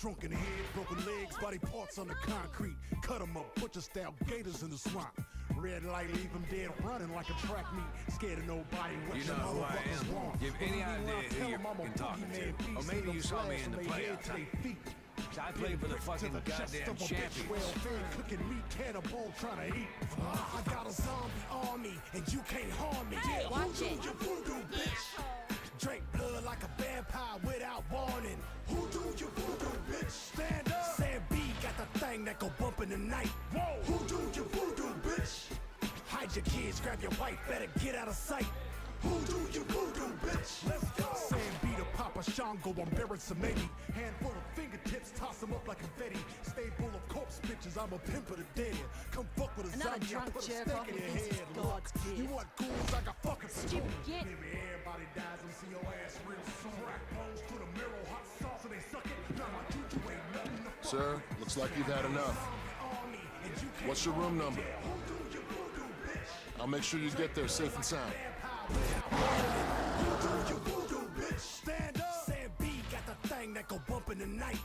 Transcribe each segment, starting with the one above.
Shrunken head, broken legs, body parts on the concrete. Cut 'em up, butcher style gators in the swamp. Red light, leave 'em dead, running like a track meet. Scared of nobody. You know who I am. Give any idea who you're fucking talking to. Or maybe you saw me in the playoffs. I played for the fucking goddamn champions. Cooking meat, cannibal, trying to eat. I got a zombie army, and you can't harm me. Hey, Yeah, watch it. You voodoo, bitch. Drink blood like a vampire without warning. Who do you voodoo, bitch? Stand up. Sam B got the thing that go bump in the night. Whoa. Who do you voodoo, bitch? Hide your kids, grab your wife, better get out of sight. Who do you voodoo, bitch? Let's go. Sam B to Papa Shango, I'm buried some 80. Handful of fingertips, toss them up like confetti. Stay full of corpse bitches, I'm a pimp of the dead. Come fuck with a Another zombie, I drunk put a jerk stake off in your against head. God's Look, gift. you want ghouls, I got fucking Stupid git. Maybe everybody dies and see your ass real soon. Crack bones to the marrow, hot sauce and they suck it. Now my juju ain't nothing to fuck. Sir, looks like you've had enough. What's your room number? I'll make sure you get there safe and sound. Stand up. Sam B got the thing that go bump in the night.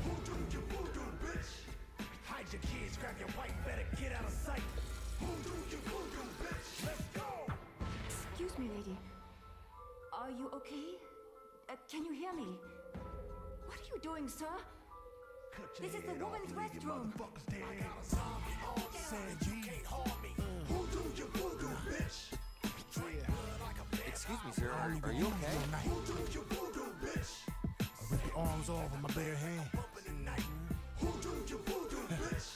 Who do you voodoo, bitch? Hide your kids, grab your wife, better get out of sight. Who do you voodoo, bitch? Let's go. Excuse me, lady. Are you okay? Can you hear me? What are you doing, sir? This is the woman's restroom. Sam B can't harm me. Who do you voodoo, bitch? Excuse me, sir. Are you okay? Who do you voodoo, bitch? I rip your arms off with my bare hand. Who do you voodoo, bitch?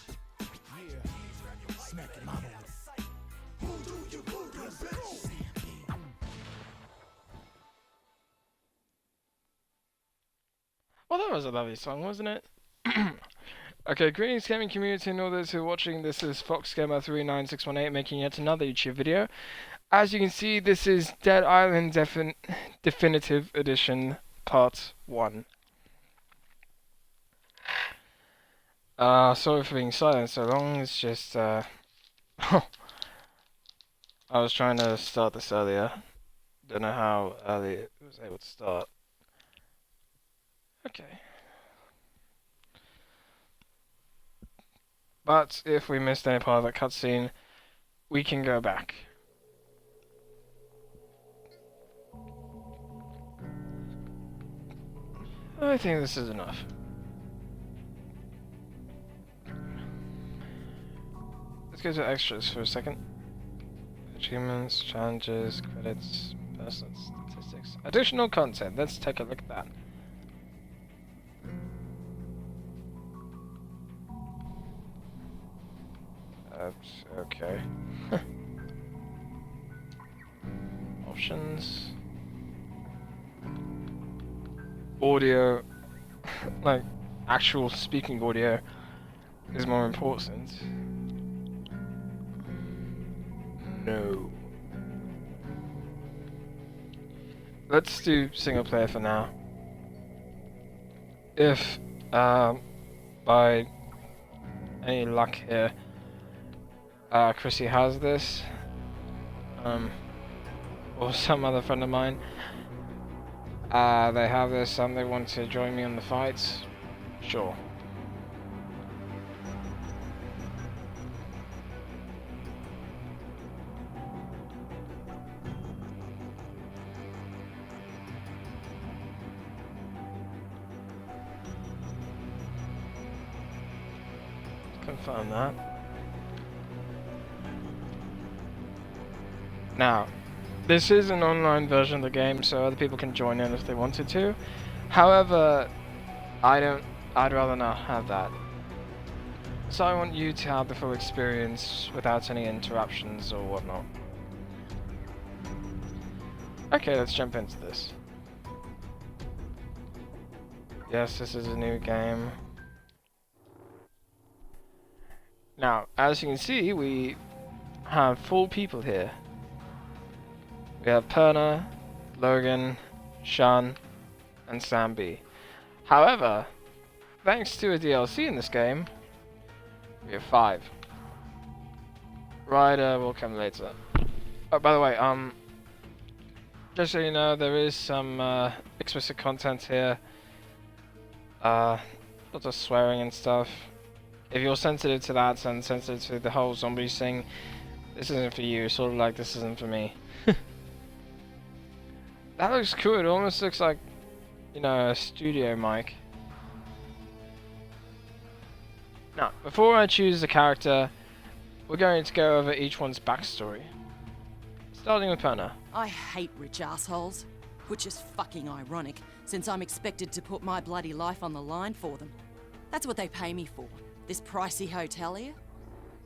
Yeah. Smack your mama with it. Who do you voodoo, bitch? Well, that was a lovely song, wasn't it? Okay, greetings gaming community and all those who are watching. This is FoxGamer39618 making yet another YouTube video. As you can see, this is Dead Island Definitive Edition Part 1. Sorry for being silent so long, it's just, I was trying to start this earlier. Don't know how early it was able to start. Okay. But if we missed any part of that cutscene, we can go back. I think this is enough. Let's go to extras for a second. Achievements, challenges, credits, personal statistics. Additional content. Let's take a look at that. That's okay. Options. Audio, like actual speaking audio, is more important. No. Let's do single player for now. If, by any luck here, Chrissy has this, or some other friend of mine, they have this and they want to join me on the fights, sure. Confirm that. Now, this is an online version of the game, so other people can join in if they wanted to. However, I'd rather not have that. So I want you to have the full experience without any interruptions or whatnot. Okay, let's jump into this. Yes, this is a new game. Now, as you can see, we have 4 people here. We have Perna, Logan, Sean, and Sam B. However, thanks to a DLC in this game, we have 5. Ryder will come later. Oh, by the way, just so you know, there is some explicit content here. lots of swearing and stuff. If you're sensitive to that and sensitive to the whole zombies thing, this isn't for you. Sort of like this isn't for me. That looks cool. It almost looks like, you know, a studio mic. Now, before I choose the character, we're going to go over each one's backstory. Starting with Perna. I hate rich assholes, which is fucking ironic, since I'm expected to put my bloody life on the line for them. That's what they pay me for, this pricey hotel here.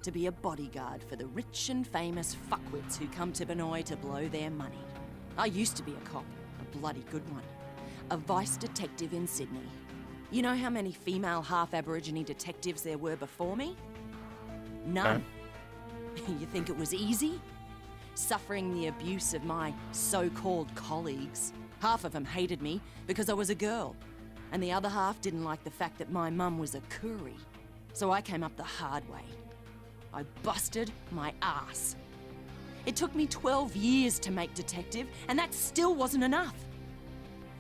To be a bodyguard for the rich and famous fuckwits who come to Benoi to blow their money. I used to be a cop, a bloody good one. A vice detective in Sydney. You know how many female half-Aborigine detectives there were before me? None. You think it was easy? Suffering the abuse of my so-called colleagues. Half of them hated me because I was a girl, and the other half didn't like the fact that my mum was a Koori. So I came up the hard way. I busted my ass. It took me 12 years to make detective, and that still wasn't enough.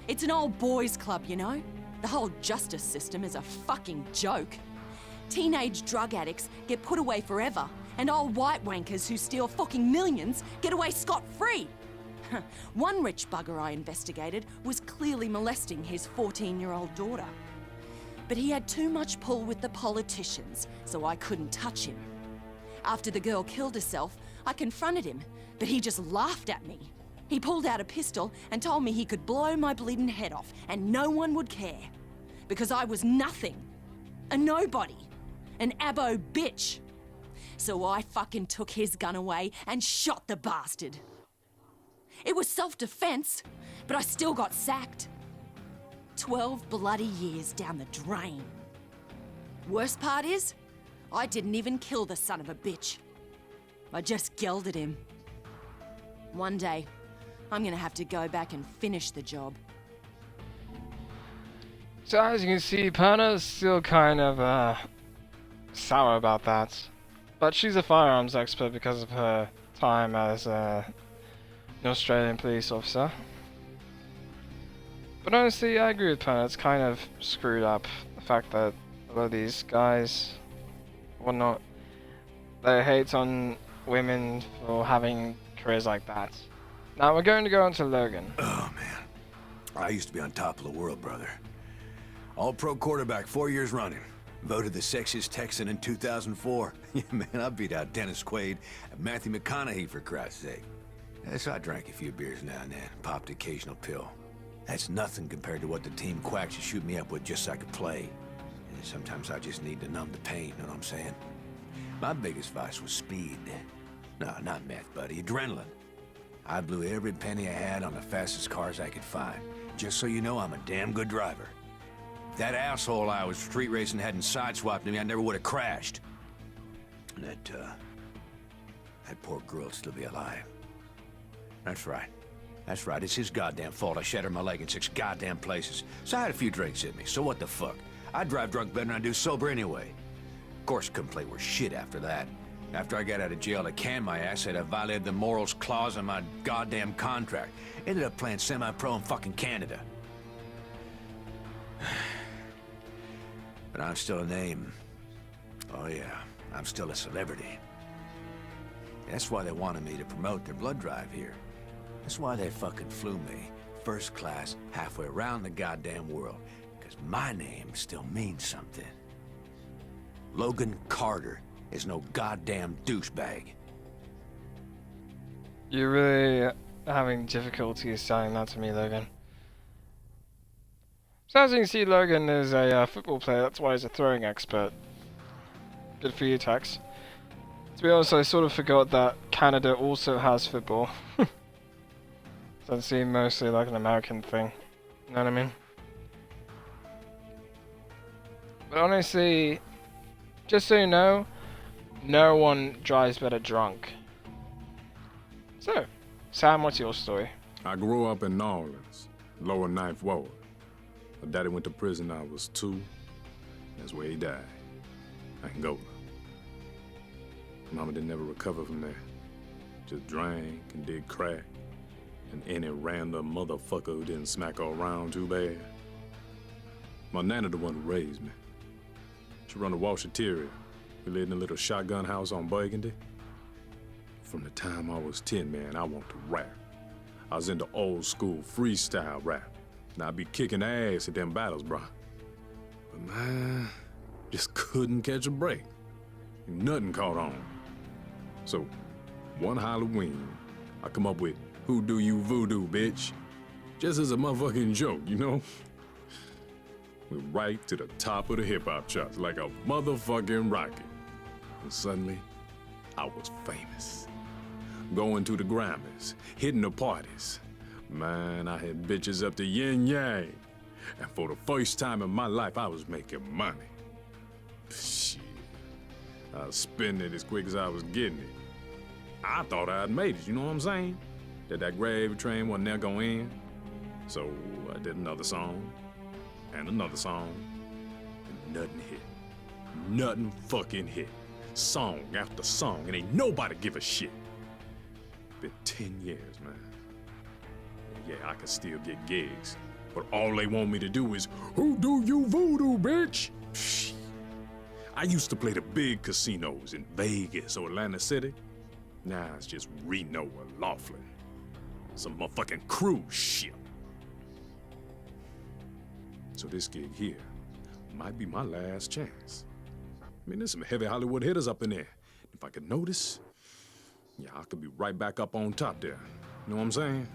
It's an old boys' club, you know? The whole justice system is a fucking joke. Teenage drug addicts get put away forever, and old white wankers who steal fucking millions get away scot-free. One rich bugger I investigated was clearly molesting his 14-year-old daughter. But he had too much pull with the politicians, so I couldn't touch him. After the girl killed herself, I confronted him, but he just laughed at me. He pulled out a pistol and told me he could blow my bleeding head off and no one would care. Because I was nothing. A nobody. An abo bitch. So I fucking took his gun away and shot the bastard. It was self-defense, but I still got sacked. 12 bloody years down the drain. Worst part is, I didn't even kill the son of a bitch. I just gelded him. One day, I'm gonna have to go back and finish the job. So as you can see, Perna's still kind of sour about that. But she's a firearms expert because of her time as an Australian police officer. But honestly, I agree with Perna. It's kind of screwed up. The fact that a lot of these guys, whatnot, they hate on women for having careers like that. Now we're going to go on to Logan. Oh, man. I used to be on top of the world, brother. All-pro quarterback 4 years running. Voted the sexiest Texan in 2004. Yeah, man, I beat out Dennis Quaid and Matthew McConaughey, for Christ's sake. Yeah, so I drank a few beers now and then, popped the occasional pill. That's nothing compared to what the team quacks shoot me up with just so I could play. And sometimes I just need to numb the pain, know what I'm saying? My biggest vice was speed. No, not meth, buddy, adrenaline. I blew every penny I had on the fastest cars I could find. Just so you know, I'm a damn good driver. If that asshole I was street racing hadn't sideswiped me, I never would have crashed. And that poor girl would still be alive. That's right. That's right, it's his goddamn fault I shattered my leg in 6 goddamn places. So I had a few drinks in me, so what the fuck? I drive drunk better than I do sober anyway. Of course, couldn't play worth shit after that. After I got out of jail, they canned my ass, said I violated the morals clause in my goddamn contract. Ended up playing semi-pro in fucking Canada. But I'm still a name. Oh yeah, I'm still a celebrity. That's why they wanted me to promote their blood drive here. That's why they fucking flew me, first class, halfway around the goddamn world. Because my name still means something. Logan Carter is no goddamn douchebag. You're really having difficulty saying that to me, Logan. So as you can see, Logan is a football player. That's why he's a throwing expert. Good for you, Tex. To be honest, I sort of forgot that Canada also has football. So it seemed mostly like an American thing. You know what I mean? But honestly, just so you know, no one drives better drunk. So, Sam, what's your story? I grew up in New Orleans, lower 9th Ward. My daddy went to prison when I was 2. That's where he died, Angola. Mama didn't ever recover from there. Just drank and did crack. And any random motherfucker who didn't smack her around too bad. My nana the one who raised me. She run a washateria. We lived in a little shotgun house on Burgundy. From the time I was 10, man, I wanted to rap. I was into old school freestyle rap. And I'd be kicking ass at them battles, bro. But man, just couldn't catch a break. Nothing caught on. So, one Halloween, I come up with, "Who do you voodoo, bitch?" Just as a motherfucking joke, you know? Went right to the top of the hip-hop charts like a motherfucking rocket. And suddenly, I was famous. Going to the Grammys, hitting the parties. Man, I had bitches up to yin yang. And for the first time in my life, I was making money. Shit. I was spending it as quick as I was getting it. I thought I'd made it, you know what I'm saying? That gravy train wasn't never gonna end. So I did another song, and another song, and nothing hit. Nothing fucking hit. Song after song, and ain't nobody give a shit. Been 10 years, man. Yeah, I can still get gigs, but all they want me to do is, "Who do you voodoo, bitch?" Shit. I used to play the big casinos in Vegas or Atlantic City. Now it's just Reno or Laughlin. Some motherfucking cruise ship. So this gig here might be my last chance. I mean, there's some heavy Hollywood hitters up in there. If I could notice, yeah, I could be right back up on top there. You know what I'm saying?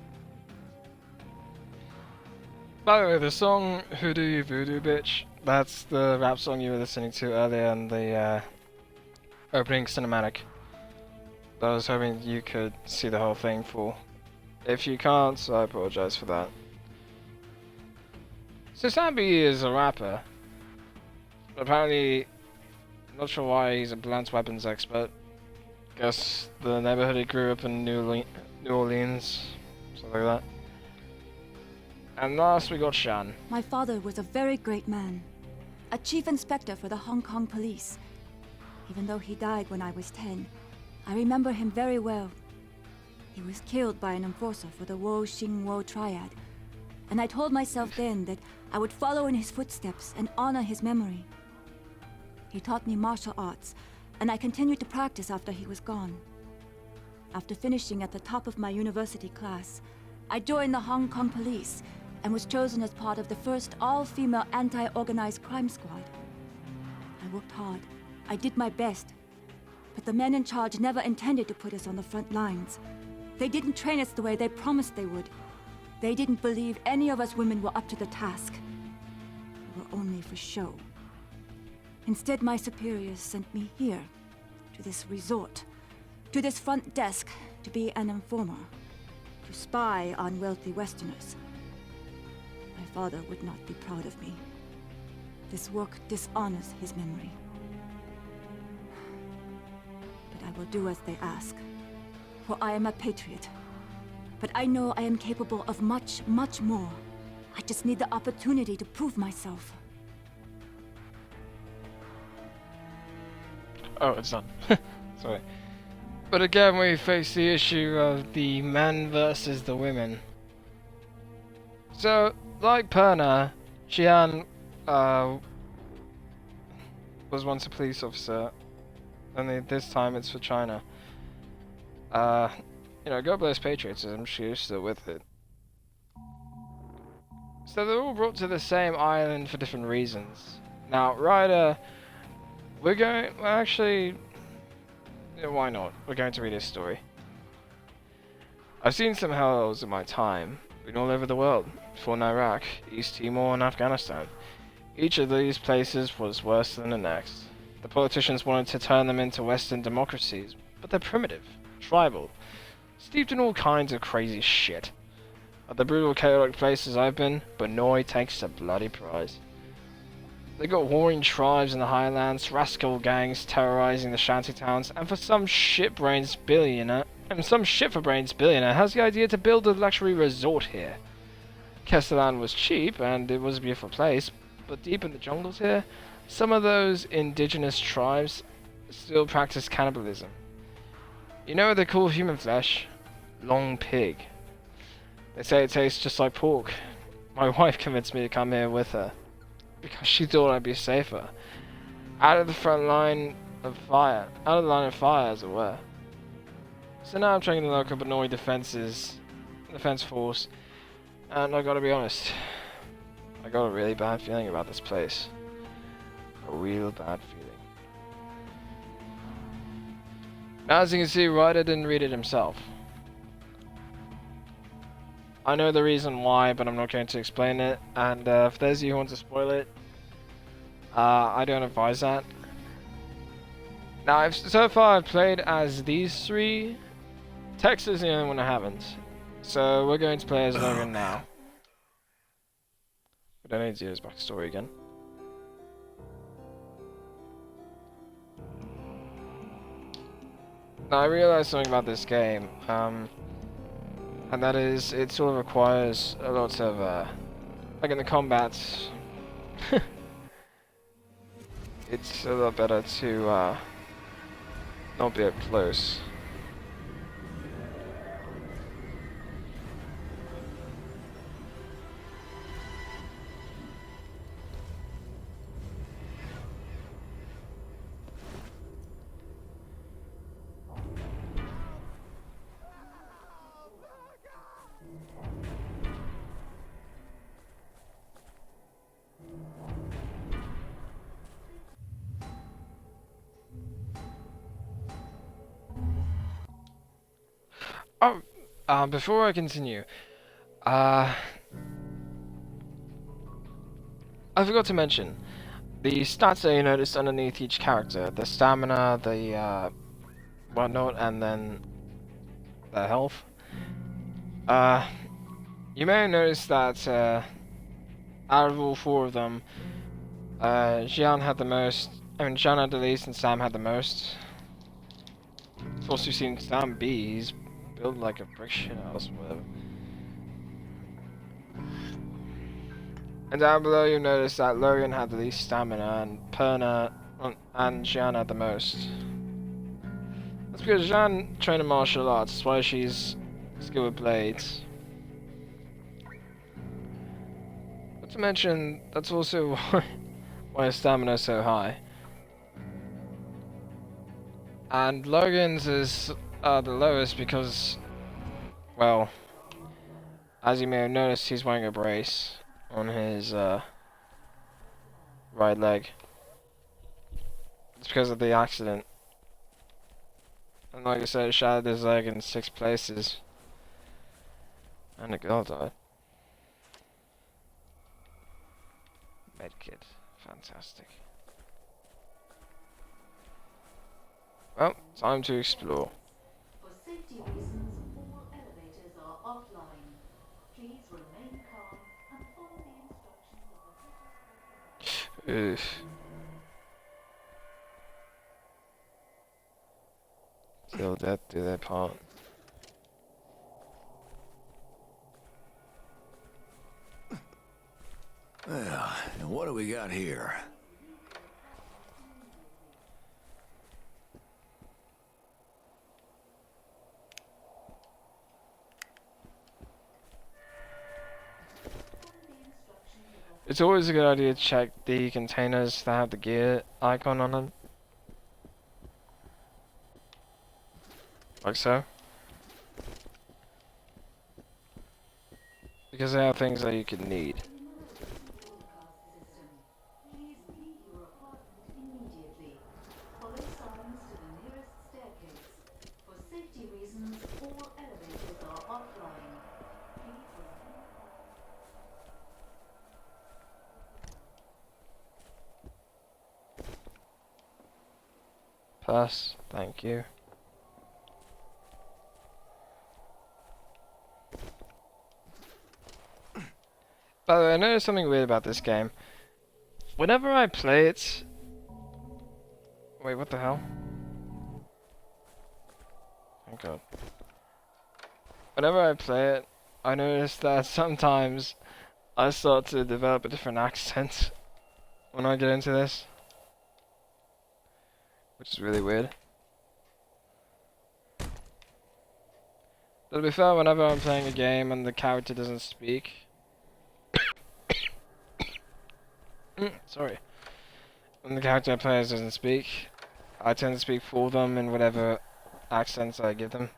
By the way, the song "Who Do You Voodoo Bitch," that's the rap song you were listening to earlier in the opening cinematic. I was hoping you could see the whole thing for. If you can't, I apologize for that. So Sambi is a rapper. Apparently, not sure why he's a blunt weapons expert. Guess the neighborhood he grew up in, New Orleans, something like that. And last we got Shan. My father was a very great man, a chief inspector for the Hong Kong police. Even though he died when I was 10, I remember him very well. He was killed by an enforcer for the Wo-Shing-Wo triad, and I told myself then that I would follow in his footsteps and honor his memory. He taught me martial arts, and I continued to practice after he was gone. After finishing at the top of my university class, I joined the Hong Kong police and was chosen as part of the first all-female anti-organized crime squad. I worked hard. I did my best. But the men in charge never intended to put us on the front lines. They didn't train us the way they promised they would. They didn't believe any of us women were up to the task. We were only for show. Instead, my superiors sent me here, to this resort, to this front desk, to be an informer, to spy on wealthy Westerners. My father would not be proud of me. This work dishonors his memory. But I will do as they ask, for I am a patriot. But I know I am capable of much, much more. I just need the opportunity to prove myself. Oh, it's done. Sorry. But again, we face the issue of the men versus the women. So, like Perna, Xian was once a police officer, only this time it's for China. You know, God bless patriotism, she's still with it. So they're all brought to the same island for different reasons. Now, Ryder, actually, yeah, why not? We're going to read his story. I've seen some hells in my time, been all over the world, fought in Iraq, East Timor and Afghanistan. Each of these places was worse than the next. The politicians wanted to turn them into Western democracies, but they're primitive, tribal, steeped in all kinds of crazy shit. At the brutal, chaotic places I've been, Benoi takes a bloody prize. They got warring tribes in the highlands, rascal gangs terrorizing the shantytowns, and some shit-for-brains billionaire has the idea to build a luxury resort here. Castellan was cheap, and it was a beautiful place, but deep in the jungles here, some of those indigenous tribes still practice cannibalism. You know what they call human flesh? Long pig. They say it tastes just like pork. My wife convinced me to come here with her, because she thought I'd be safer. out of the front line of fire. Out of the line of fire, as it were. So now I'm training the local Benoi defense force, and I gotta be honest, I got a really bad feeling about this place. A real bad feeling. Now, as you can see, Ryder didn't read it himself. I know the reason why, but I'm not going to explain it, and for those of you who want to spoil it, I don't advise that. Now, so far I've played as these three. Tex is the only one I haven't. So we're going to play as Logan now. We don't need to do his backstory again. Now I realized something about this game, and that is it sort of requires a lot of, like in the combats, it's a lot better to not be up close. Oh, before I continue, I forgot to mention the stats that you noticed underneath each character: the stamina, the whatnot, and then the health. You may have noticed that out of all four of them, Jian had the most. I mean, Jian had the least, and Sam had the most. Of course, you've seen Sam B. He's built like a brick shit house, whatever. And down below, you'll notice that Logan had the least stamina, and Perna and Jian had the most. That's because Jian trained in martial arts. That's why she's skilled with blades. Not to mention, that's also why her stamina is so high. And Logan's is the lowest because, well, as you may have noticed, he's wearing a brace on his right leg. It's because of the accident. And like I said, it shattered his leg in 6 places. And a girl died. Medkit. Fantastic. Well, time to explore. For safety reasons, all elevators are offline. Please remain calm and follow the instructions of the Oof. Till death do their part. Well, and what do we got here? It's always a good idea to check the containers that have the gear icon on them. Like so. Because they have things that you could need. Please leave your apartment immediately. Follow signs to the nearest staircase. For safety reasons, all elevators are offline. Please remain calm. Plus, thank you. By the way, I noticed something weird about this game. Whenever I play it... Wait, what the hell? Thank God. Whenever I play it, I notice that sometimes I start to develop a different accent when I get into this. Which is really weird. But to be fair, whenever I'm playing a game and the character doesn't speak... sorry. when the character players doesn't speak, I tend to speak for them in whatever accents I give them.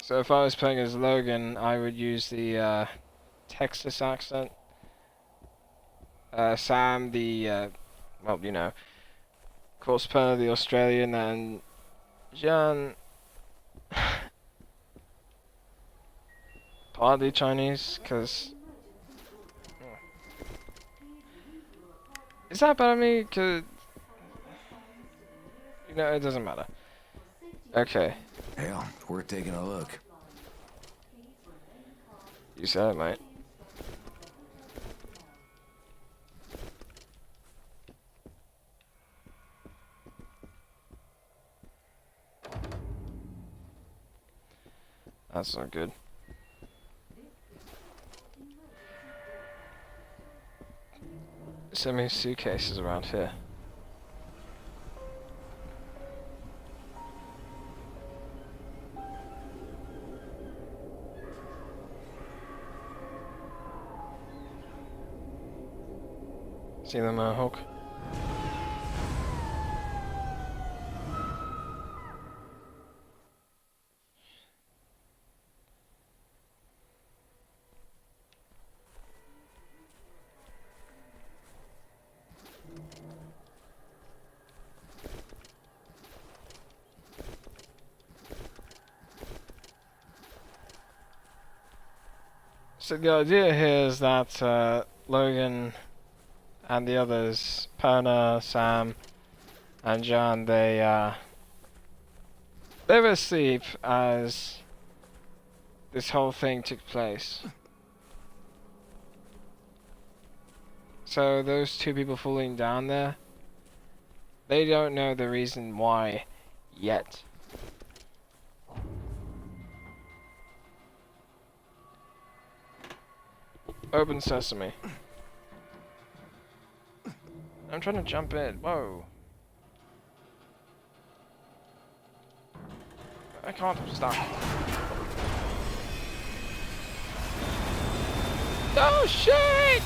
So if I was playing as Logan, I would use the Texas accent. Sam, the well, you know, of course, Perna, the Australian, and Jean, partly Chinese, because is that about me? Cause you know, it doesn't matter. Okay, Hell, it's worth taking a look. you said it, mate. That's not good. So many suitcases around here. See the Mohawk? So the idea here is that Logan and the others, Perna, Sam, and John, they were asleep as this whole thing took place. So those two people falling down there, they don't know the reason why yet. Open sesame. I'm trying to jump in. Whoa. I can't, I'm stuck. Oh shit!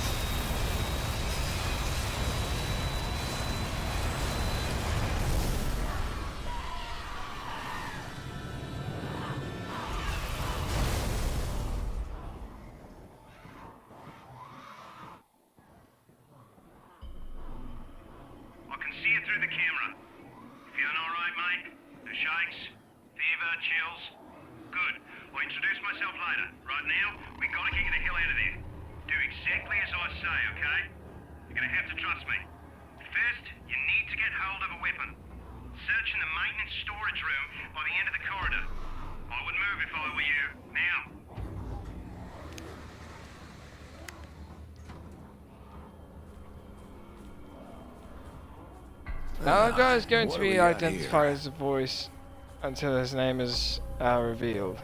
I can see it through the camera. Feeling alright, mate? The shakes? Fever? Chills? Good. I'll introduce myself later. Right now, we gotta get you the hell out of there. Do exactly as I say, okay? You're gonna have to trust me. First, you need to get hold of a weapon. Search in the maintenance storage room by the end of the corridor. I would move if I were you. Now. Now that guy is going What to do we be got identified here? as a voice until his name is revealed.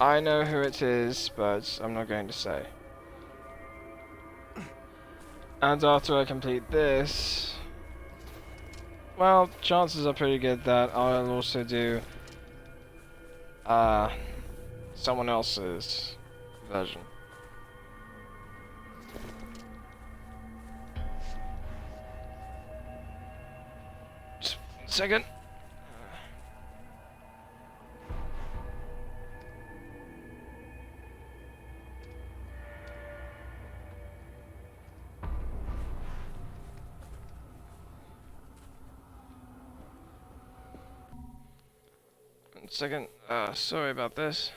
I know who it is, but I'm not going to say. And after I complete this, well, chances are pretty good that I'll also do someone else's version. Just a second. Second, sorry about this.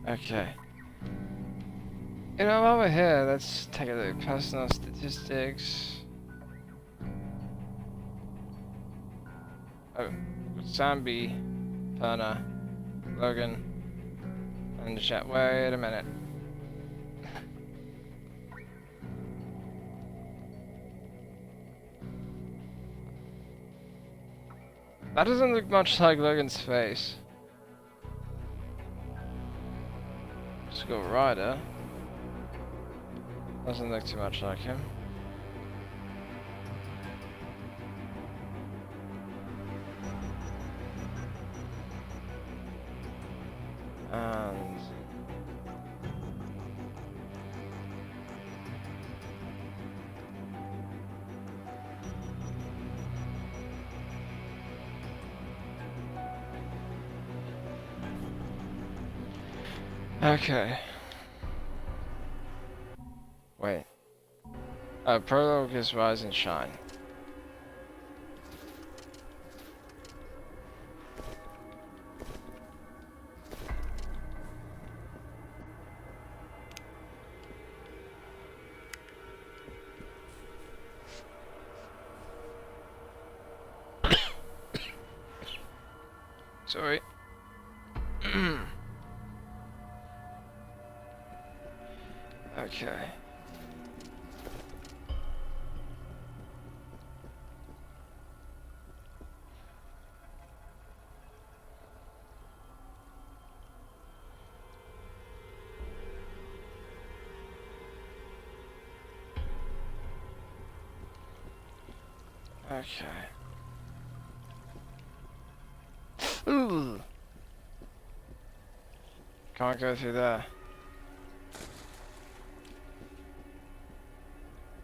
Okay. You know, while we're here, let's take a look. Personal statistics. Oh, Sambi, Perna, Logan, and the chat. Wait a minute. That doesn't look much like Logan's face. Let's go Ryder. Doesn't look too much like him. And okay. Wait. Prologue is Rise and Shine. Sorry. Okay. Okay. Ooh. Can't go through there.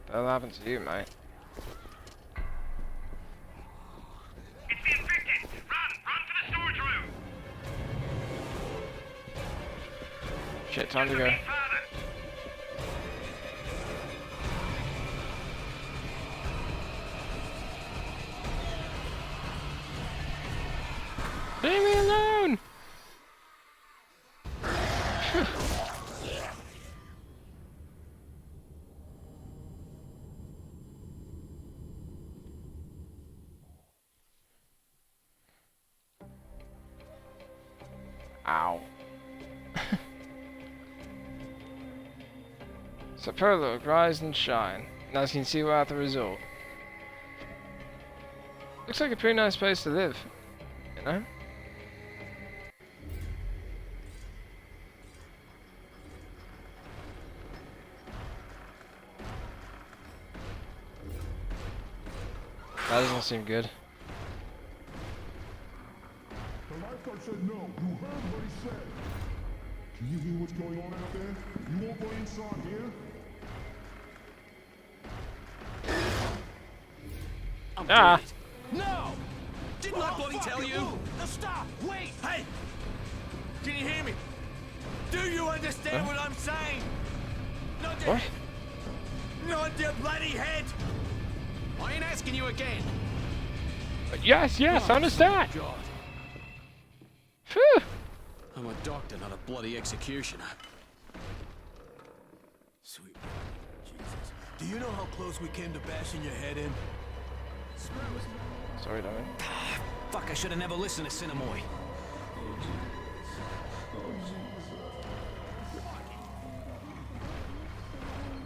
That'll happen to you, mate. It's the infected! Run! Run for the storage room! Shit, time to go. Further! Leave me alone! Ow. So prologue, Rise and Shine. Now you can see we're at the resort. Looks like a pretty nice place to live, you know? That doesn't seem good. The lifeguard said no. You heard what he said. Can you hear what's going on out there? You won't go inside here? Ah! No! Didn't I bloody tell you? No, stop! Wait! Hey! Can you hear me? Do you understand what I'm saying? Not your What? head! Not your bloody head! I ain't asking you again. Yes, yes, I understand! God. Phew! I'm a doctor, not a bloody executioner. Sweet Jesus. Do you know how close we came to bashing your head in? Sorry, darling. Fuck, I should have never listened to Cinemoy.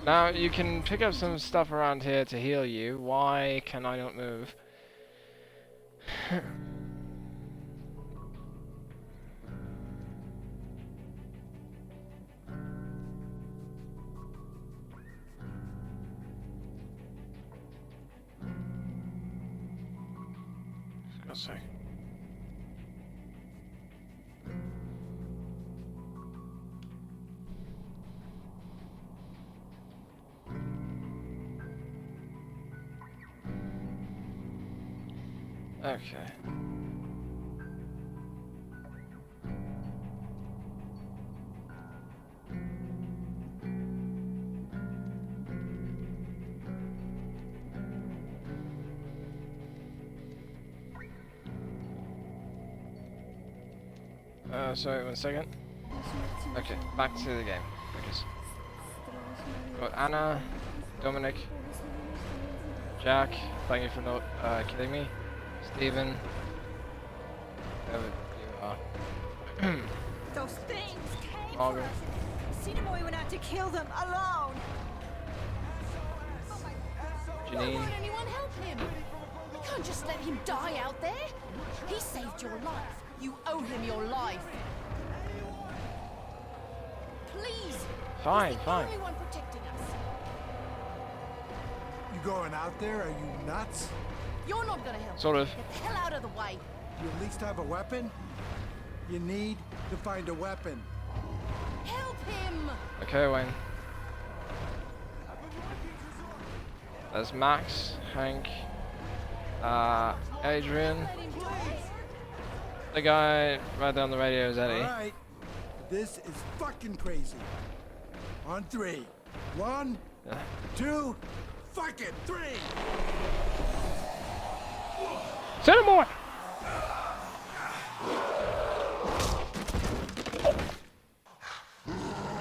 Now, you can pick up some stuff around here to heal you. Why can I not move? For God's sake. Okay. Sorry, 1 second. Okay, back to the game. Focus. Got Anna, Dominic, Jack, thank you for not killing me. Steven, whoever you are. Those things came for Margaret. us. Cinemoy went out to kill them alone. Janine. Why won't anyone help him? can't just let him die out there. He saved your life. You owe him your life. Please. Fine, He's the fine. only one protecting us. You going out there? Are you nuts? You're not gonna help. Sort of. Get the hell out of the way. You at least have a weapon? You need to find a weapon. Help him. Okay, Wayne. There's Max, Hank, Adrian. Let him die. The guy right there on the radio is Eddie. All right. This is fucking crazy. On 3. 1, Yeah. 2, fucking 3! Send him more!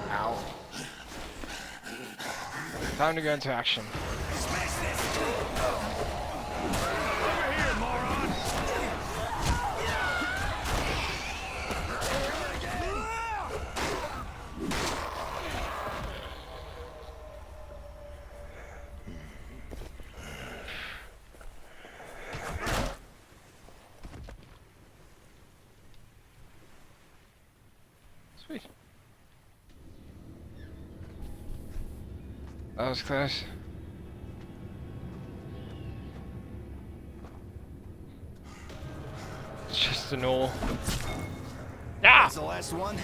Ow. Time to go into action. Sweet. That was close. It's just an all. Ah! That's the last one?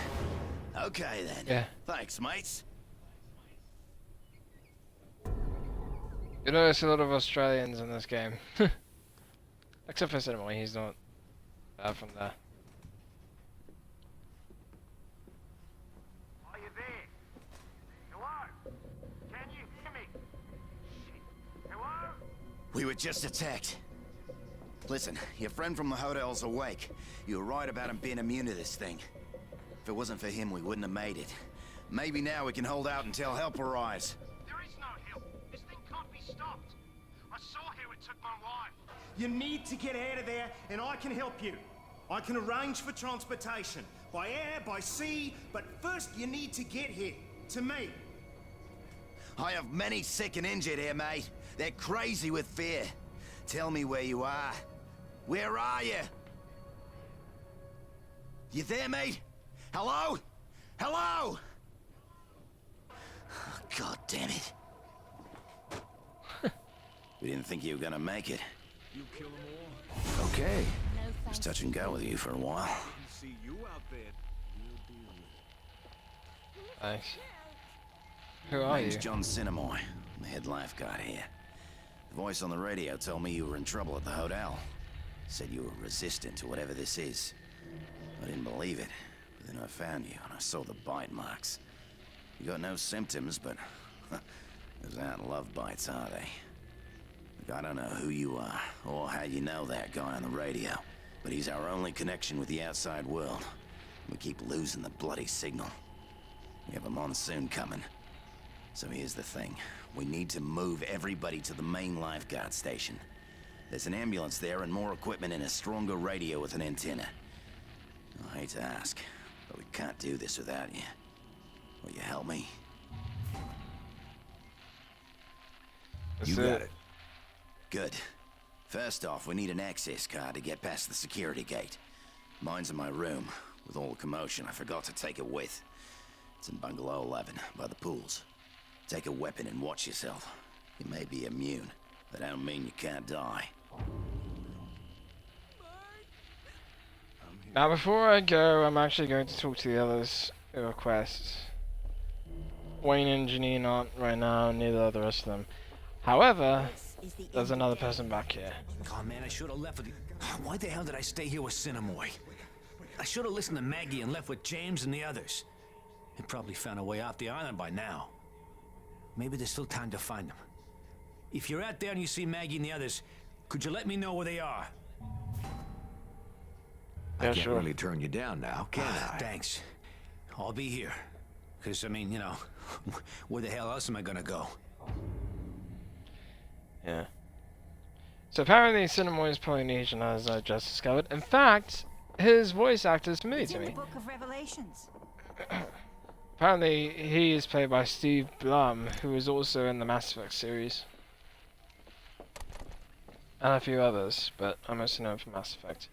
Okay then. Yeah. Thanks, mates. You notice a lot of Australians in this game. Except for Cinema, he's not bad from there. Are you there? Hello? Can you hear me? Shit. Hello? We were just attacked. Listen, your friend from the hotel's awake. You were right about him being immune to this thing. If it wasn't for him, we wouldn't have made it. Maybe now we can hold out until help arrives. There is no help. This thing can't be stopped. I saw how it took my wife. You need to get out of there, and I can help you. I can arrange for transportation, by air, by sea, but first you need to get here, to me. I have many sick and injured here, mate. They're crazy with fear. Tell me where you are. Where are you? You there, mate? Hello? Hello? Oh, God damn it. We didn't think you were gonna make it. You kill them all? Okay. Just touch and go with you for a while. See you out there. Thanks. Who are Name's you? John Cinemoy. I'm the head lifeguard here. The voice on the radio told me you were in trouble at the hotel. Said you were resistant to whatever this is. I didn't believe it, but then I found you and I saw the bite marks. You got no symptoms, but those aren't love bites, are they? Look, I don't know who you are or how you know that guy on the radio, but he's our only connection with the outside world. We keep losing the bloody signal. We have a monsoon coming. So here's the thing. We need to move everybody to the main lifeguard station. There's an ambulance there and more equipment and a stronger radio with an antenna. I hate to ask, but we can't do this without you. Will you help me? You got it. Good. First off, we need an access card to get past the security gate. Mine's in my room. With all the commotion, I forgot to take it with. It's in Bungalow 11, by the pools. Take a weapon and watch yourself. You may be immune, but I don't mean you can't die. Now before I go, I'm actually going to talk to the others who request. Wayne and Janine aren't right now, neither are the rest of them. However, there's another person back here. Oh man, I should have left with you. Why the hell did I stay here with Cinemoy? I should have listened to Maggie and left with James and the others. They probably found a way off the island by now. Maybe there's still time to find them. If you're out there and you see Maggie and the others, could you let me know where they are? Yeah, I can't sure. really turn you down now, can I? Thanks. I'll be here. Because, I mean, you know, where the hell else am I gonna go? Yeah. So apparently Cinemoy is Polynesian, as I just discovered. In fact, his voice actor is familiar It's to in the me. Book of Revelations. Apparently he is played by Steve Blum, who is also in the Mass Effect series. and a few others, but I'm mostly known for Mass Effect.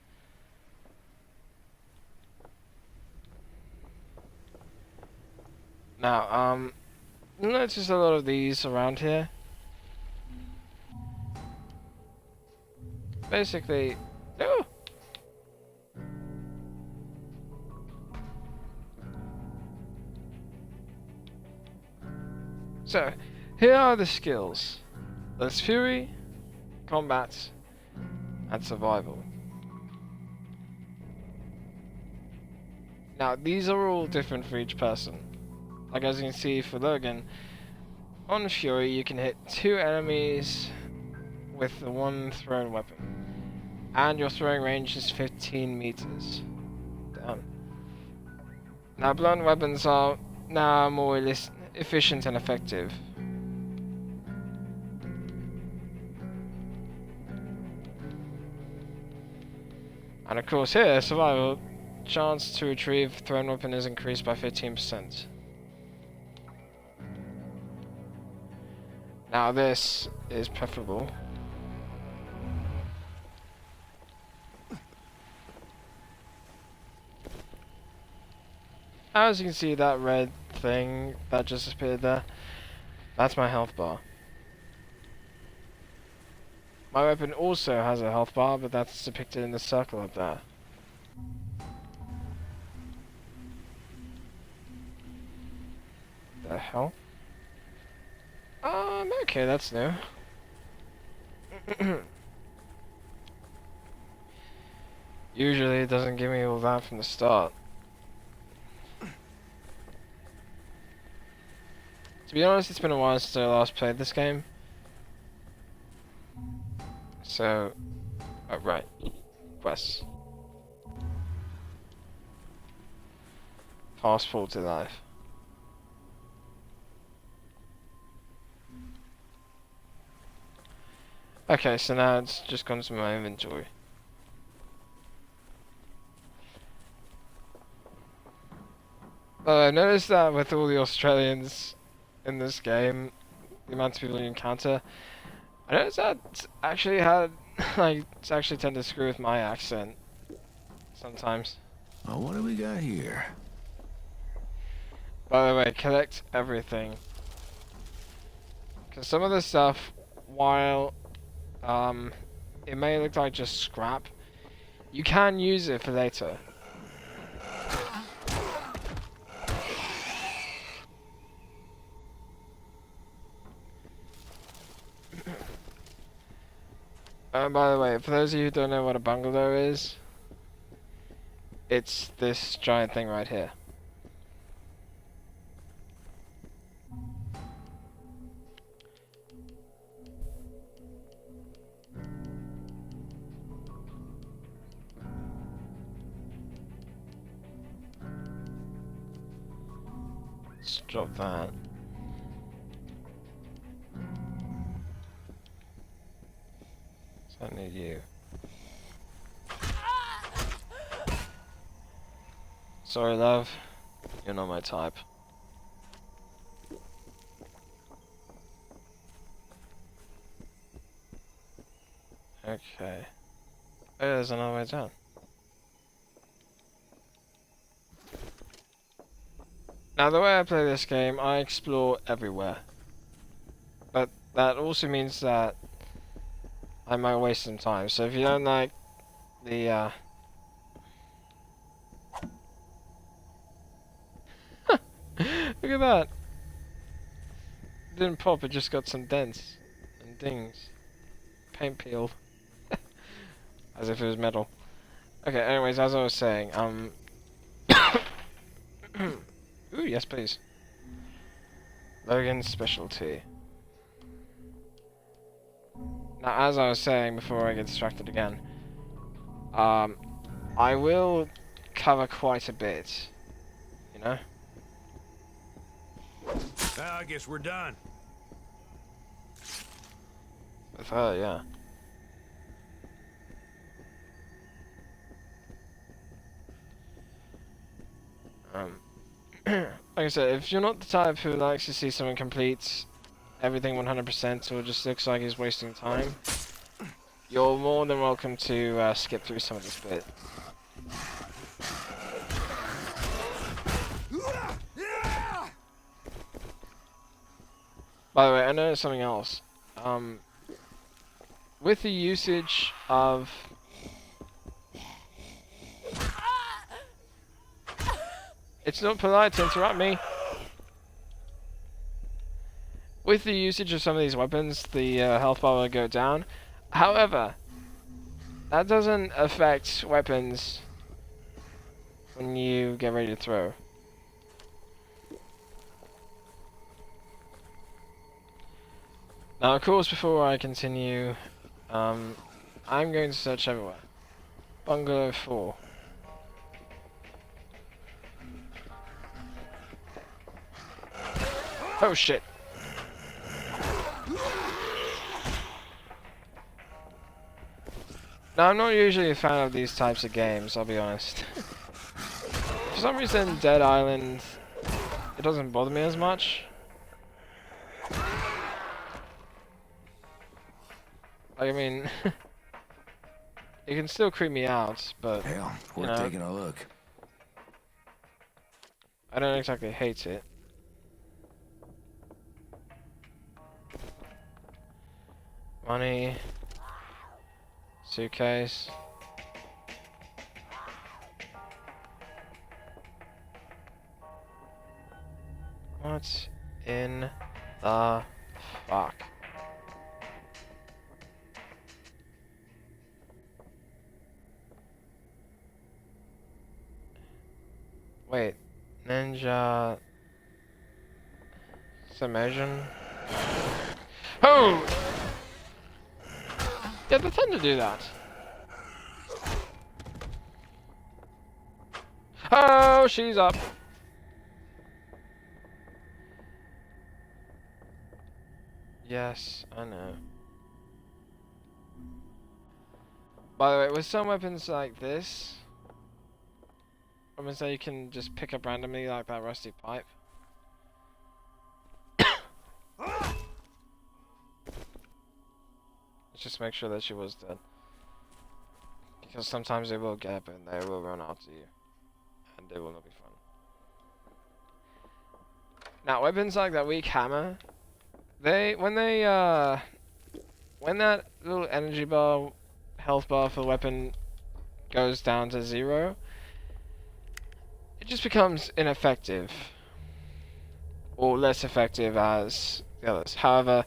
Now, you'll notice a lot of these around here. Basically, oh! So, here are the skills. There's Fury, Combat, and Survival. Now, these are all different for each person. Like as you can see for Logan, on Fury you can hit 2 enemies with the 1 thrown weapon. And your throwing range is 15 meters. Damn. Now, blunt weapons are now more efficient and effective. And of course here, survival, chance to retrieve thrown weapon is increased by 15%. Now this is preferable. As you can see, that red thing that just appeared there, that's my health bar. My weapon also has a health bar, but that's depicted in the circle up there. The hell? Okay, that's new. Usually it doesn't give me all that from the start. To be honest, it's been a while since I last played this game. So, oh, right, quests. Passport to life. Okay, so now it's just gone to my inventory. I noticed that with all the Australians in this game, the amount of people you encounter, I noticed that actually had, like, it's actually tend to screw with my accent sometimes. Well, what do we got here? By the way, collect everything. Because some of the stuff, while it may look like just scrap, you can use it for later. By the way, for those of you who don't know what a bungalow is, it's this giant thing right here. Let's drop that. I need you. Sorry, love. You're not my type. Okay. Oh, there's another way down. Now, the way I play this game, I explore everywhere. But that also means that I might waste some time. So if you don't like the look at that. It didn't pop, it just got some dents and dings. Paint peeled. As if it was metal. Okay, anyways, as I was saying, ooh, yes please. Logan's specialty. Now, as I was saying before I get distracted again, I will cover quite a bit, you know? Well, I guess we're done. With her, yeah. Like I said, if you're not the type who likes to see someone complete everything 100% or just looks like he's wasting time, you're more than welcome to skip through some of this bit. By the way, I noticed something else. With the usage of... It's not polite to interrupt me. With the usage of some of these weapons, the health bar will go down. However, that doesn't affect weapons when you get ready to throw. Now, of course, before I continue, I'm going to search everywhere. Bungalow 4. Oh shit. Now, I'm not usually a fan of these types of games, I'll be honest. For some reason, Dead Island, it doesn't bother me as much. Like, I mean, it can still creep me out, but, Hell, you we're know, taking a look. I don't exactly hate it. Money. Suitcase. What in the fuck? Wait, ninja submersion. Oh! Yeah, they tend to do that. Oh, she's up. Yes, I know. By the way, with some weapons like this, weapons that you can just pick up randomly, like that rusty pipe. Let's just make sure that she was dead. Because sometimes they will get up and they will run after you. And they will not be fun. Now, weapons like that weak hammer, when that little energy bar, health bar for the weapon goes down to 0, it just becomes ineffective. Or less effective as the others. However,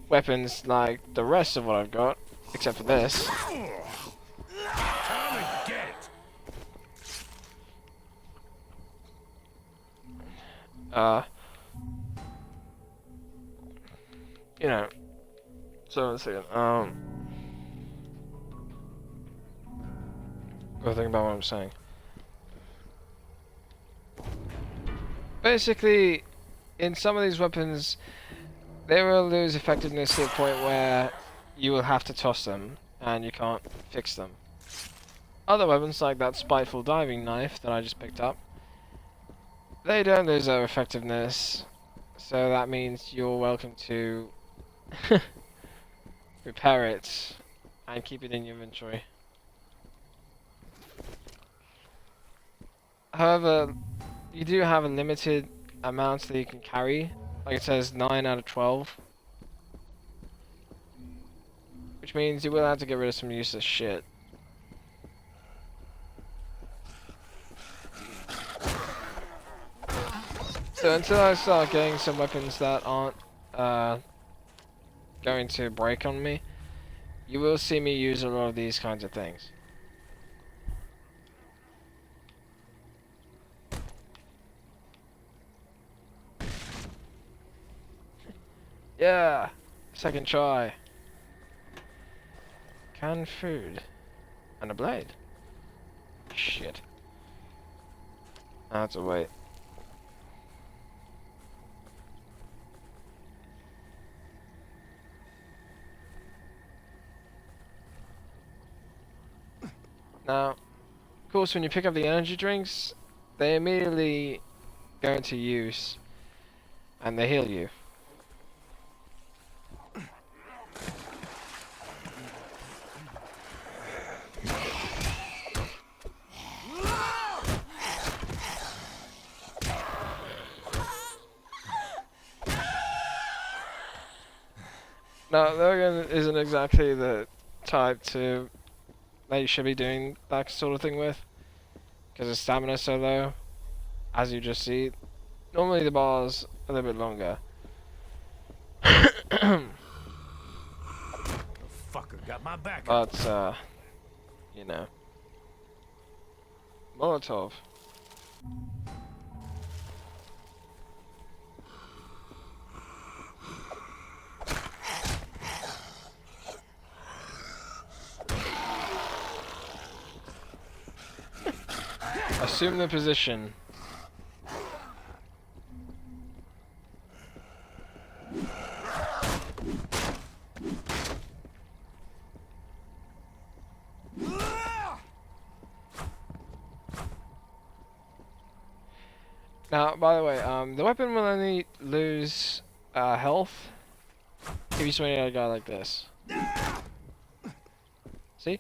weapons like the rest of what I've got, except for this, you know, so let's see, gotta think about what I'm saying. Basically, in some of these weapons, they will lose effectiveness to the point where you will have to toss them, and you can't fix them. Other weapons, like that spiteful diving knife that I just picked up, they don't lose their effectiveness, so that means you're welcome to repair it and keep it in your inventory. However, you do have a limited amount that you can carry. Like it says, 9 out of 12. Which means you will have to get rid of some useless shit. So until I start getting some weapons that aren't going to break on me, you will see me use a lot of these kinds of things. Yeah, second try. Canned food. And a blade. Shit. I have to wait. Now, of course, when you pick up the energy drinks, they immediately go into use and they heal you. Now, Logan isn't exactly the type that you should be doing that sort of thing with, because his stamina is so low, as you just see. Normally the bar's a little bit longer. Fucker got my back. But, you know. Molotov. Assume the position. Now, by the way, the weapon will only lose health if you swing at a guy like this. See?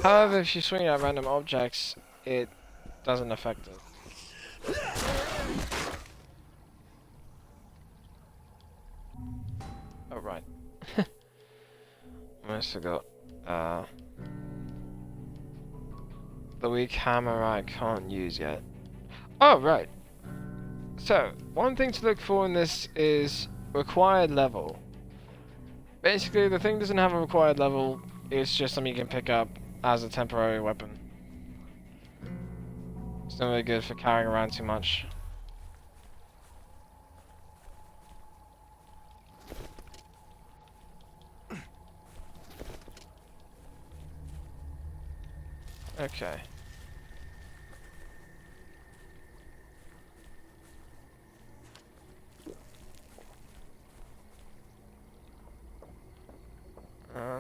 However, if you swing at random objects, it doesn't affect it. Oh, right. Almost forgot. The weak hammer I can't use yet. Oh, right. So, one thing to look for in this is required level. Basically, the thing doesn't have a required level, it's just something you can pick up as a temporary weapon. It's not really good for carrying around too much. Okay.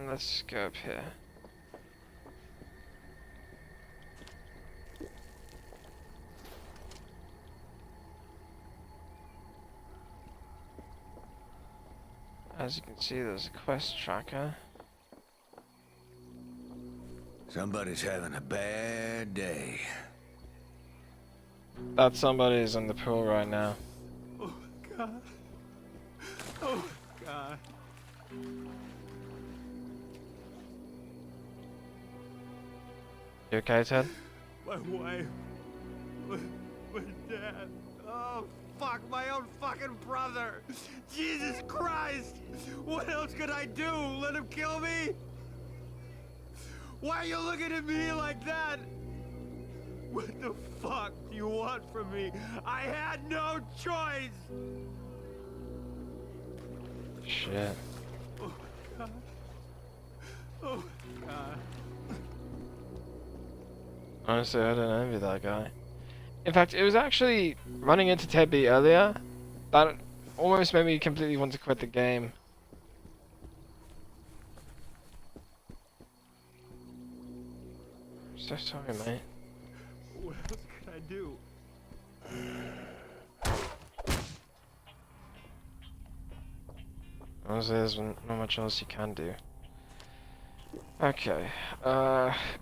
Let's go up here. As you can see, there's a quest tracker. Somebody's having a bad day. That somebody is in the pool right now. Oh, God. Oh, God. You okay, Ted? My wife. My dad. Oh, fuck, my own fucking brother. Jesus Christ. What else could I do? Let him kill me? Why are you looking at me like that? What the fuck do you want from me? I had no choice. Shit. Oh, God. Oh, God. Honestly, I don't envy that guy. In fact, it was actually running into Tedby earlier that almost made me completely want to quit the game. So sorry, mate. What else could I do? Honestly, there's not much else you can do. Okay,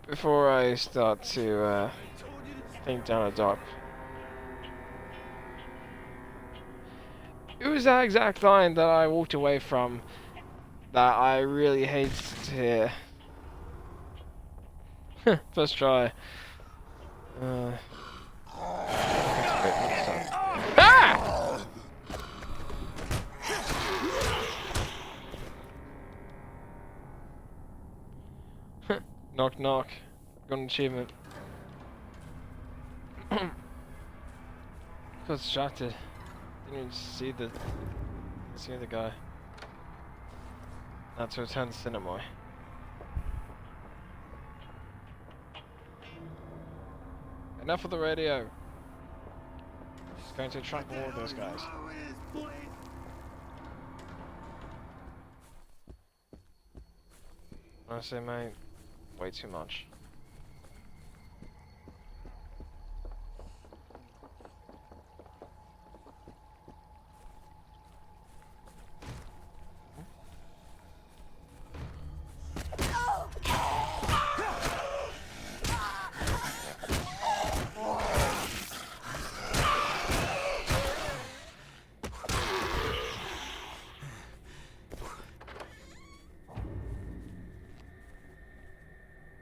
before I start to think down a dock. It was that exact line that I walked away from that I really hate to hear. First try. Ah! Knock knock. Got an achievement. Got distracted. Didn't even see the guy. Now to return to Cinemoy. Enough of the radio. Just going to attract more of those guys. Honestly, mate, way too much.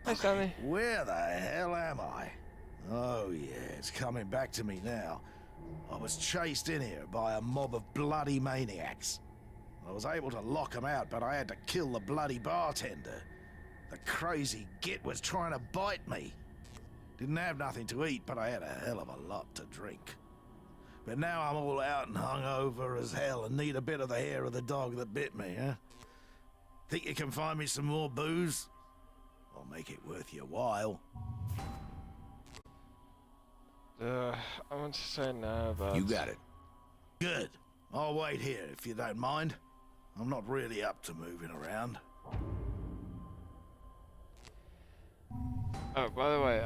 Hi, Stanley. Where the hell am I? Oh yeah, it's coming back to me now. I was chased in here by a mob of bloody maniacs. I was able to lock them out, but I had to kill the bloody bartender. The crazy git was trying to bite me. Didn't have nothing to eat, but I had a hell of a lot to drink. But now I'm all out and hungover as hell and need a bit of the hair of the dog that bit me, huh? Think you can find me some more booze? I'll make it worth your while. I want to say no, but... You got it. Good. I'll wait here if you don't mind. I'm not really up to moving around. Oh, by the way,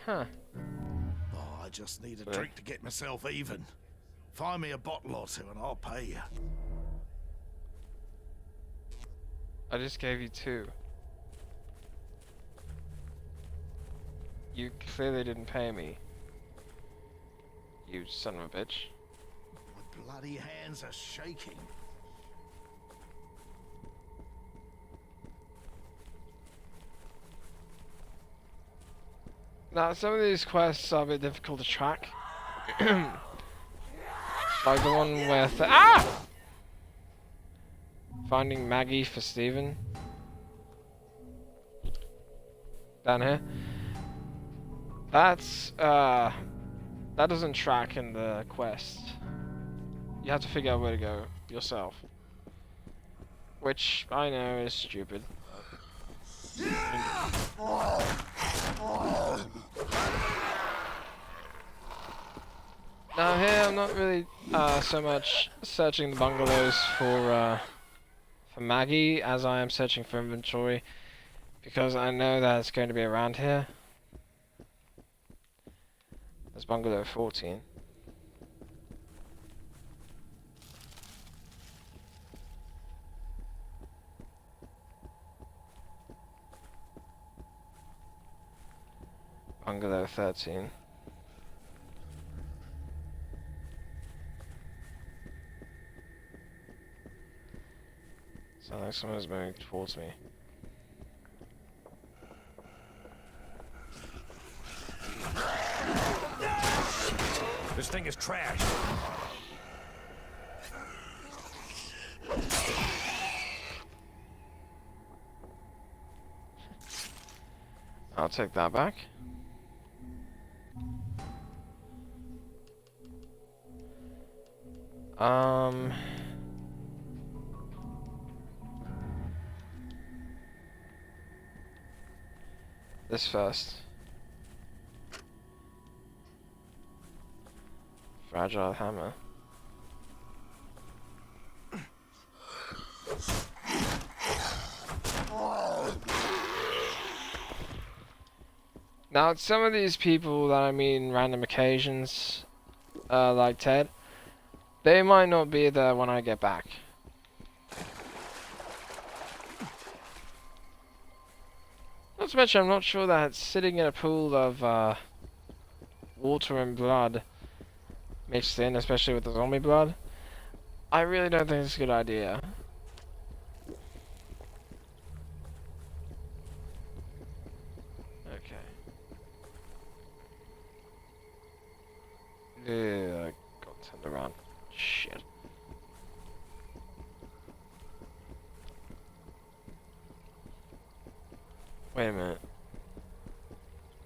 Huh. Oh, I just need a drink to get myself even. Find me a bottle or two and I'll pay you. I just gave you 2. You clearly didn't pay me. You son of a bitch. My bloody hands are shaking. Now, some of these quests are a bit difficult to track. Like the one with... Finding Maggie for Steven. Down here. That's, that doesn't track in the quest. You have to figure out where to go yourself. Which, I know, is stupid. Now here, I'm not really so much searching the bungalows for Maggie as I am searching for inventory, because I know that it's going to be around here. There's bungalow 14. Bungalow 13. Sounds like someone's moving towards me. This thing is trash. I'll take that back. This first. Fragile hammer. Now, some of these people that I meet in random occasions, like Ted, they might not be there when I get back. Not to mention, I'm not sure that sitting in a pool of water and blood mixed in, especially with the zombie blood, I really don't think it's a good idea. Okay. Yeah, I got turned around. Shit. Wait a minute.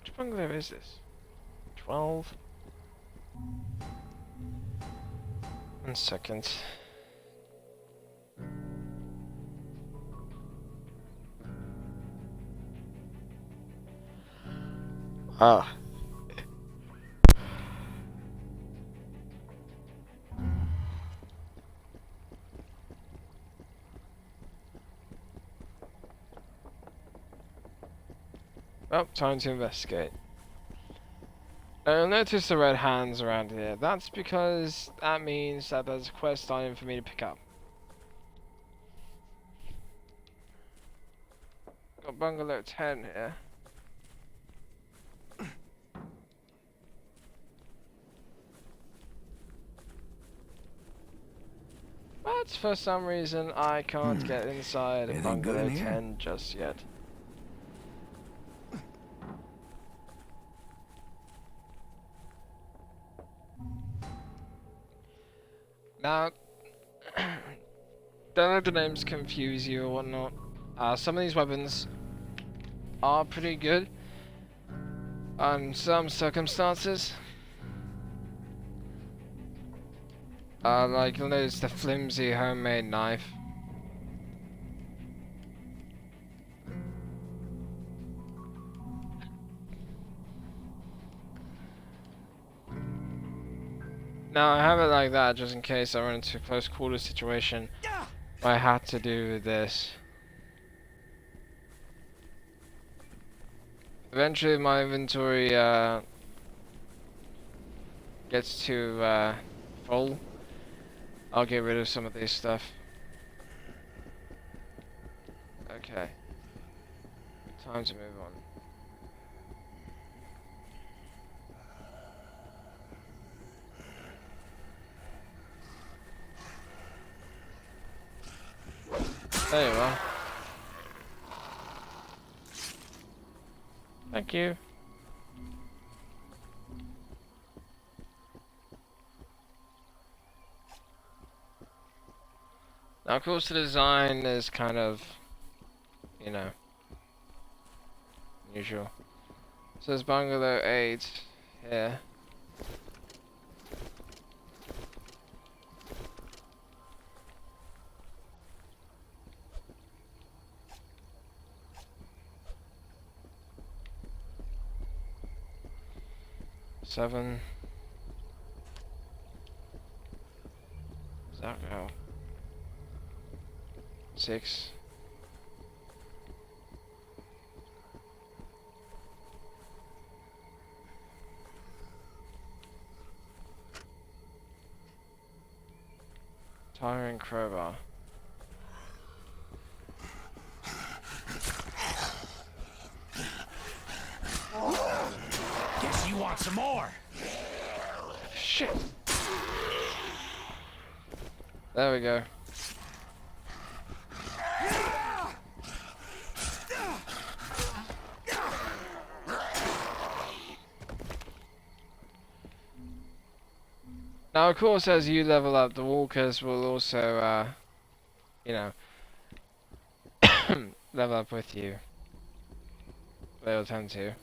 Which bungalow is this? 12? 1 second. Ah. Well, time to investigate. I'll notice the red hands around here. That's because that means that there's a quest item for me to pick up. Got bungalow 10 here. But for some reason, I can't get inside Anything good Bungalow in here? 10 just yet. Now, don't let the names confuse you or whatnot. Some of these weapons are pretty good on some circumstances. Like you'll notice the flimsy homemade knife. Now I have it like that just in case I run into a close quarter situation. I had to do this. Eventually my inventory gets to full. I'll get rid of some of this stuff. Okay. Time to move on. There you are. Thank you. Now, of course, the design is kind of, you know, usual. It says Bungalow 8 here. Seven. Does that go? 6. Tire and crowbar. Guess you want some more. Shit. There we go. Now, of course, as you level up, the walkers will also, you know, level up with you. They'll tend to.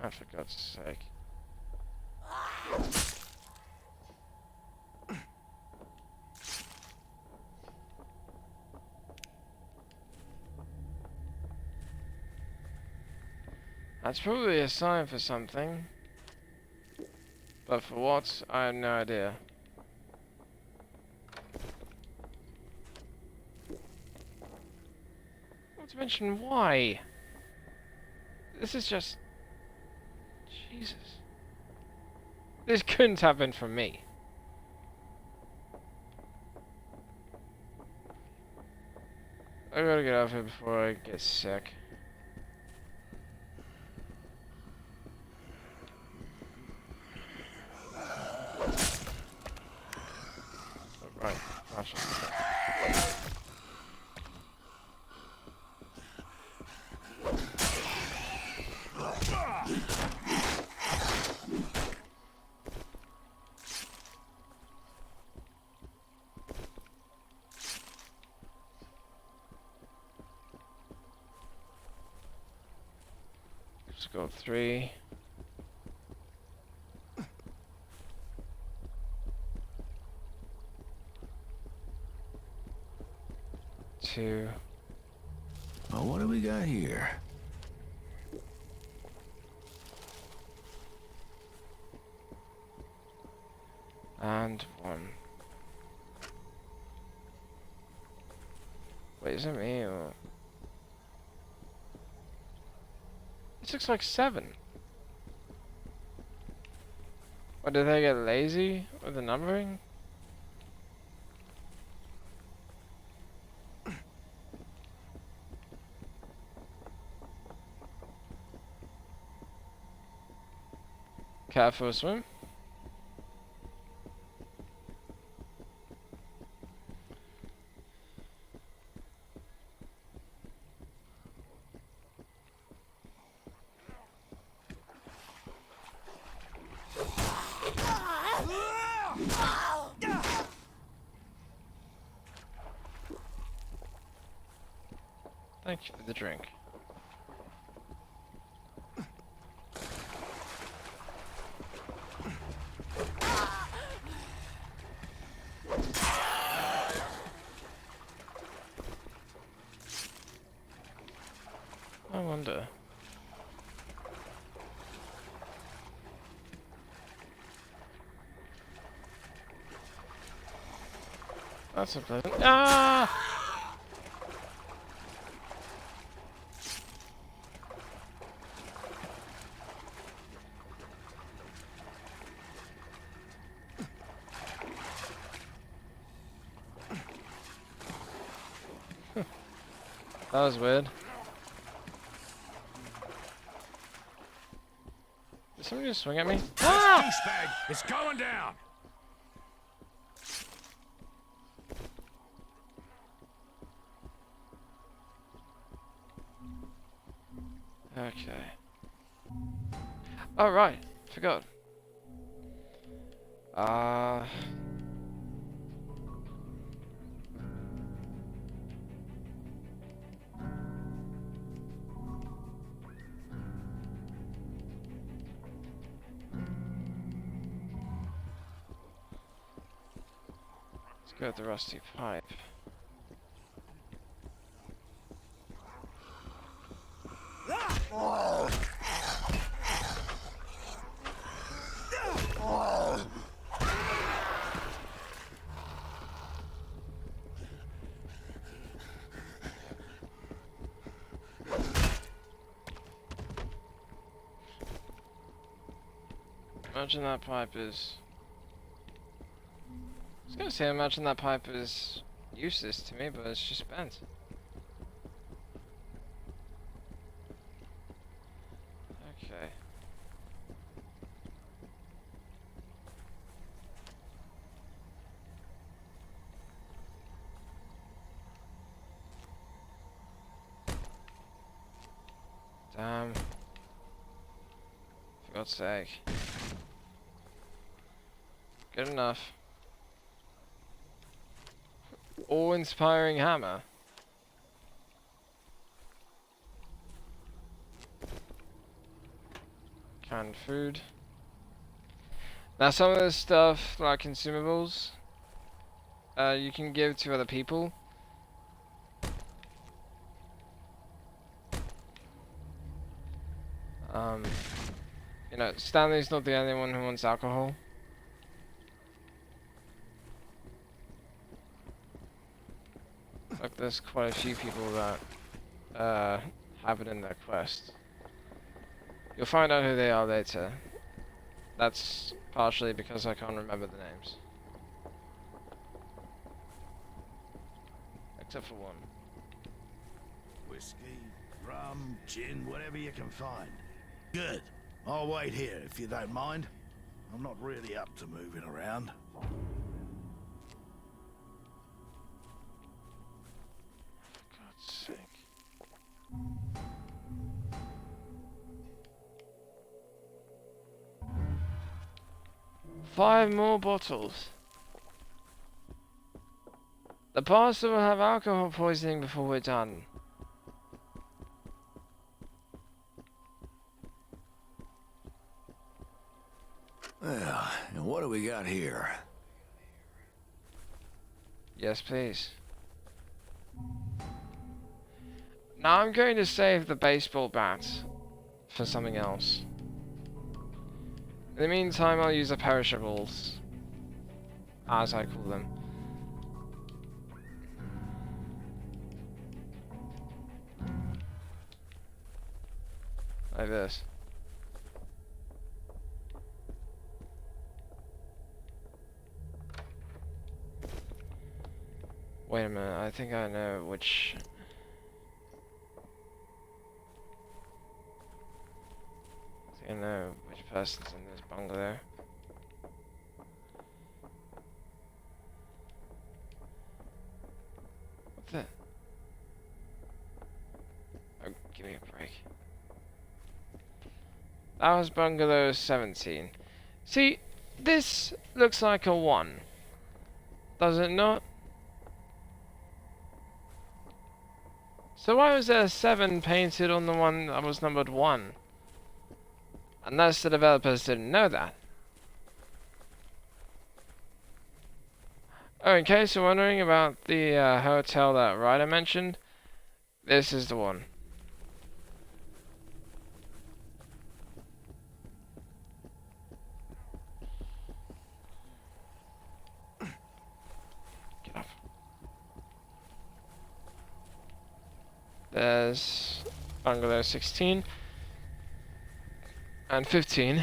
Oh, for God's sake. That's probably a sign for something. But for what, I have no idea. Not to mention why. This is just... Jesus. This couldn't have been from me. I gotta get out of here before I get sick. Right, let's go 3. 2. Oh, what do we got here? And 1. Wait, is it me or... This looks like 7. Or did they get lazy with the numbering? Care for a swim? Thank you for the drink. I wonder. That's unpleasant. Ah! That was weird. Did somebody just swing at me? Ah! Douchebag, it's going down. Okay. Oh right, forgot. Let's go with the rusty pipe. Imagine that pipe is... I was gonna say imagine that pipe is useless to me, but it's just bent. Okay. Damn. For God's sake. Good enough. Awe-inspiring hammer. Canned food. Now some of this stuff, like consumables, you can give to other people. You know, Stanley's not the only one who wants alcohol. Like there's quite a few people that have it in their quest. You'll find out who they are later. That's partially because I can't remember the names. Except for one. Whiskey, rum, gin, whatever you can find. Good. I'll wait here if you don't mind. I'm not really up to moving around. For God's sake. Five more bottles. The pastor will have alcohol poisoning before we're done. Well, and what do we got here? Yes, please. Now I'm going to save the baseball bat for something else. In the meantime, I'll use the perishables, as I call them. Like this. Wait a minute, I think I know which... I think I know which person's in this bungalow. What the... Oh, give me a break. That was bungalow 17. See, this looks like a 1. Does it not? So why was there 7 painted on the one that was numbered 1? Unless the developers didn't know that. Oh, in case you're wondering about the hotel that Ryder mentioned, this is the one. Get off. There's bungalow 16 and 15.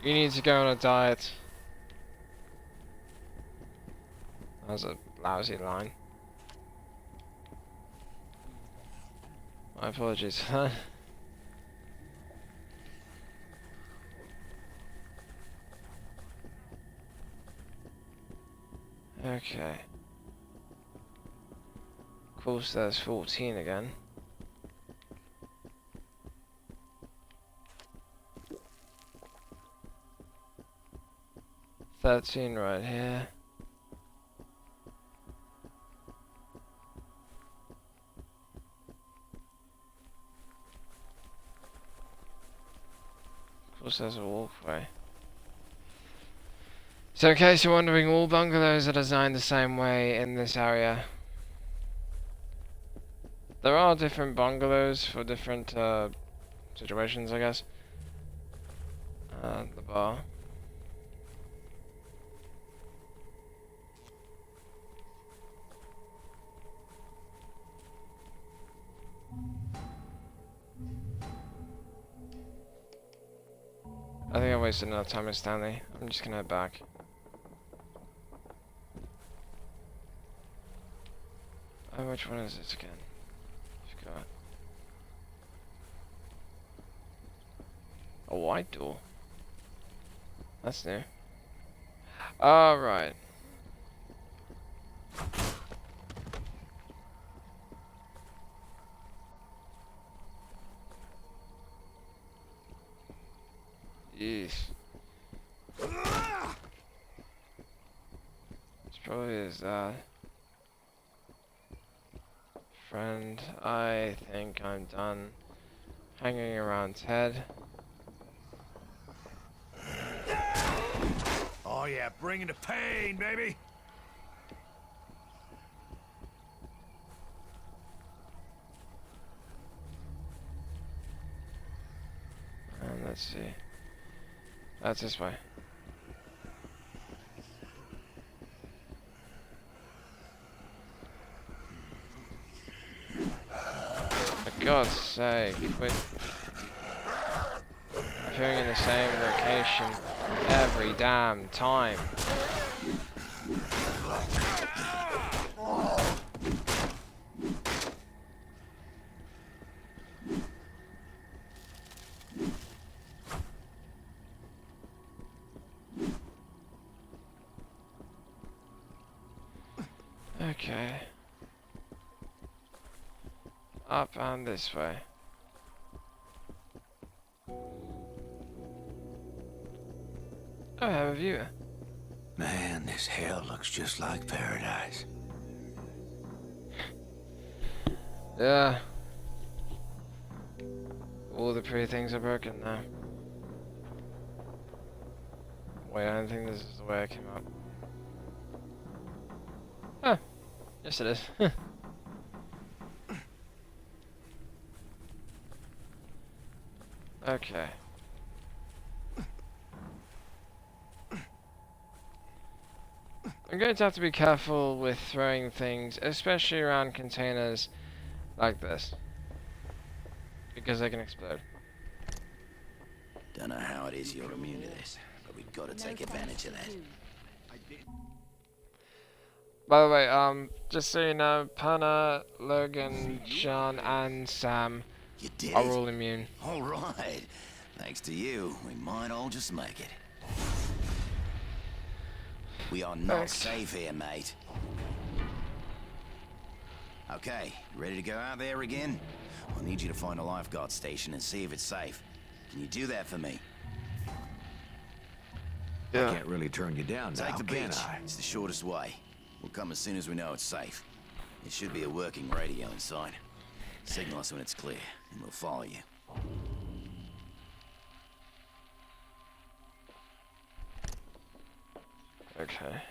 You need to go on a diet. That was a lousy line. My apologies for that. Okay. Of course, there's 14 again. 13 right here. Of course, there's a walkway. So in case you're wondering, all bungalows are designed the same way in this area. There are different bungalows for different situations, I guess. The bar. I think I wasted enough time with Stanley. I'm just gonna head back. Oh, which one is this again? Forgot. A white door. That's new. Alright. Yeesh. It's probably his friend. I think I'm done hanging around Ted. Oh yeah, bringing the pain, baby. And let's see. That's this way. For God's sake, quit appearing in the same location every damn time. Okay. Up and this way. Oh, I have a view. Man, this hell looks just like paradise. Yeah. All the pretty things are broken now. Wait, I don't think this is the way I came up. Oh. Yes, it is. Okay. I'm going to have to be careful with throwing things, especially around containers like this, because they can explode. Don't know how it is you're immune to this, but we've got to take advantage of that. By the way, just so you know, Perna, Logan, Sean, and Sam are all immune. All right. Thanks to you, we might all just make it. We are not safe here, mate. Okay, ready to go out there again? I need you to find a lifeguard station and see if it's safe. Can you do that for me? I can't really turn you down now, Take the can beach. I? It's the shortest way. We'll come as soon as we know it's safe. There should be a working radio inside. Signal us when it's clear, and we'll follow you. Okay.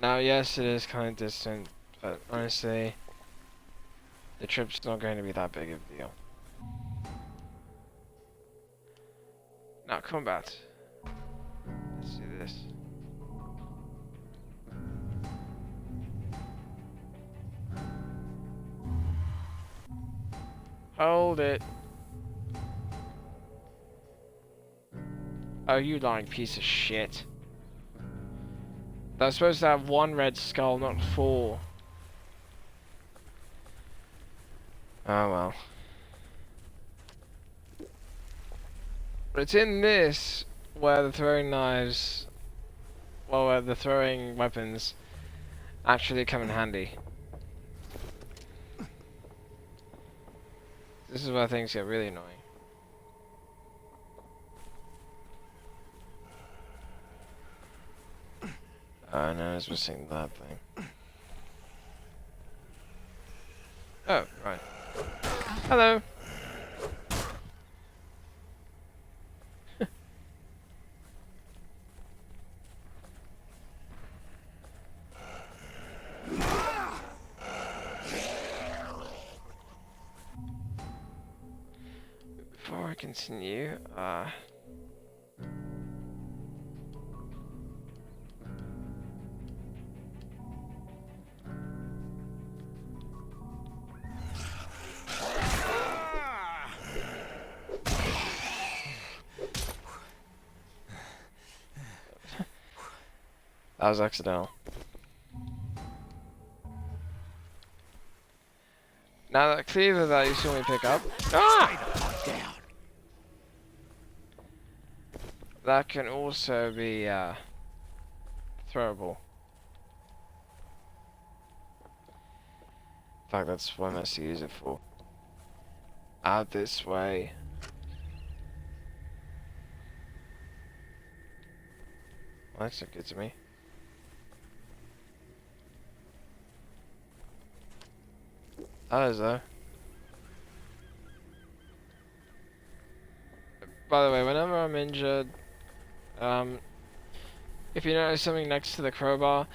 Now, yes, it is kind of distant, but honestly, the trip's not going to be that big of a deal. Now, combat. Let's do this. Hold it. Oh, you lying piece of shit. They're supposed to have one red skull, not 4. Oh well. But it's in this where the throwing knives, well, where the throwing weapons actually come in handy. This is where things get really annoying. Oh no, I was missing that thing. Oh, right. Hello! Before I continue, that was accidental. Now that cleaver that you saw me pick up, that can also be throwable. In fact, that's what I must use it for. Out this way. Well, that's not good to me. That is though. By the way, whenever I'm injured, if you notice something next to the crowbar,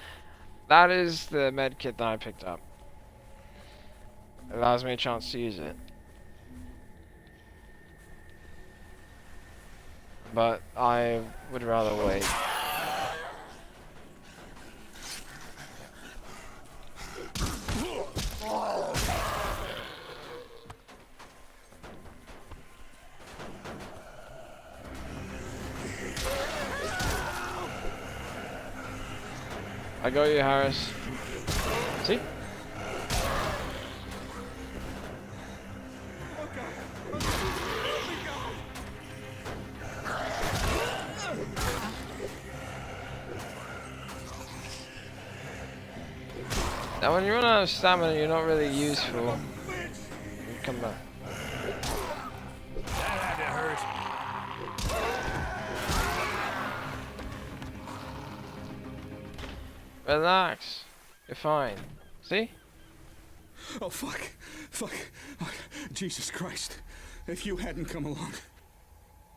that is the med kit that I picked up. It allows me a chance to use it. But I would rather wait. I got you, Harris. See? Now when you run out of stamina, you're not really useful. You come back. That had to hurt. Relax. You're fine. See? Oh, fuck. Fuck. Oh, Jesus Christ. If you hadn't come along.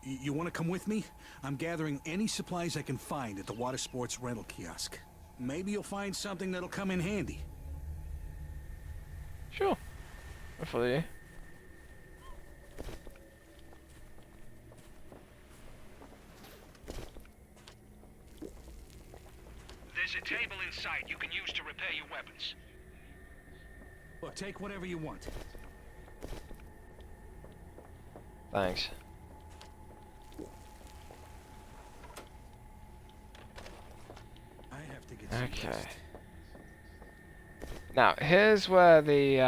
You want to come with me? I'm gathering any supplies I can find at the water sports rental kiosk. Maybe you'll find something that'll come in handy. Sure. I'll follow you. There's a table inside you can use to repair your weapons. Look, take whatever you want. Thanks. I have to get some Okay. rest. Now, here's where the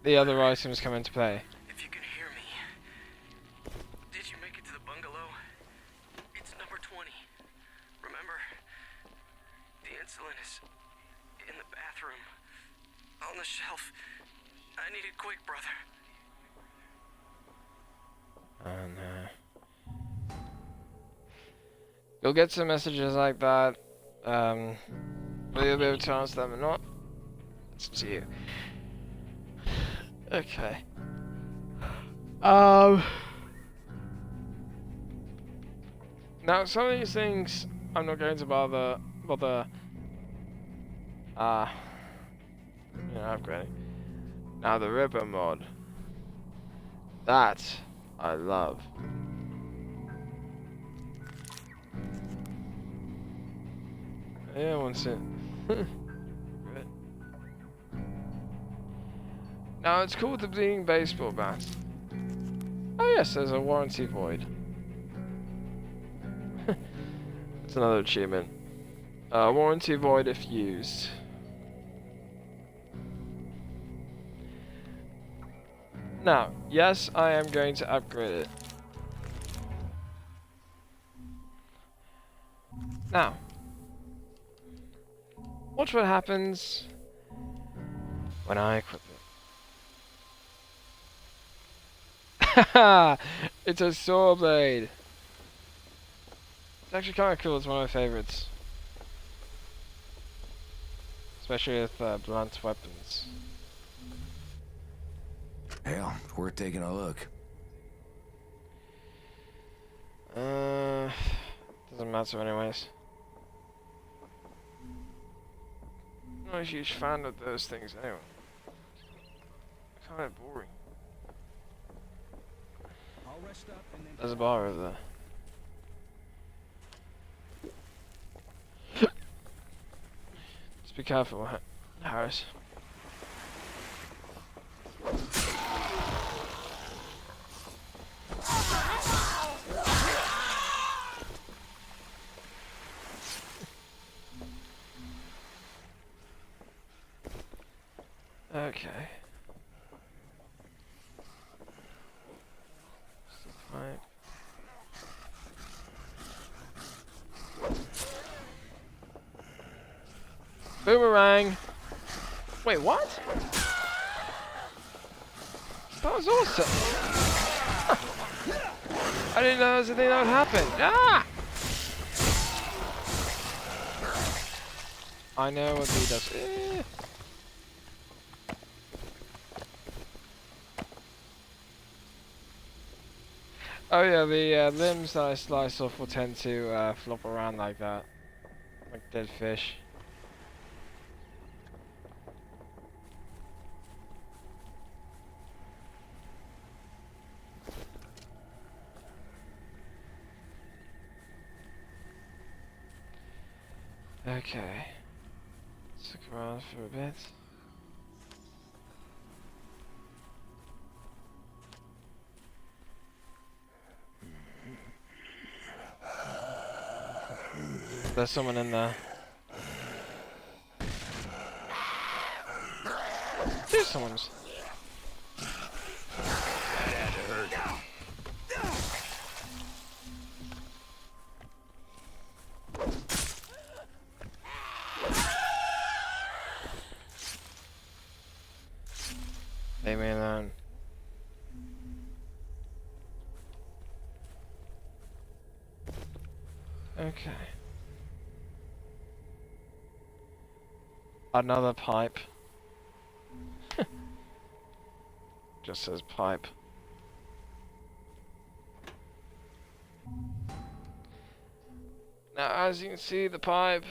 other items come into play. If you can hear me, did you make it to the bungalow? It's number 20. Remember? The insulin is in the bathroom. On the shelf. I need it quick, brother. And you'll get some messages like that. Will you be able to answer them or not? It's up to you. Okay. Now some of these things I'm not going to bother upgrading. Now the Ripper mod. That I love. Yeah, once it. Good. Now it's called the Bleeding Baseball Bat. Oh yes, there's a warranty void. That's another achievement. Warranty void if used. Now, yes, I am going to upgrade it. Now, watch what happens when I equip it. Haha! It's a saw blade. It's actually kind of cool. It's one of my favorites, especially with blunt weapons. Hell, it's worth taking a look. Doesn't matter anyways. Not a huge fan of those things anyway. Kind of boring. There's a bar over there. Just be careful, Harris. Okay. Right. Boomerang! Wait, what? That was awesome! I didn't know there was a thing that would happen. Ah! I know what he does. Oh yeah, the limbs that I slice off will tend to flop around like that. Like dead fish. Okay. Stick around for a bit. There's someone in there. There's someone's. Leave me alone. Okay. Another pipe. Just says pipe. Now, as you can see, the pipe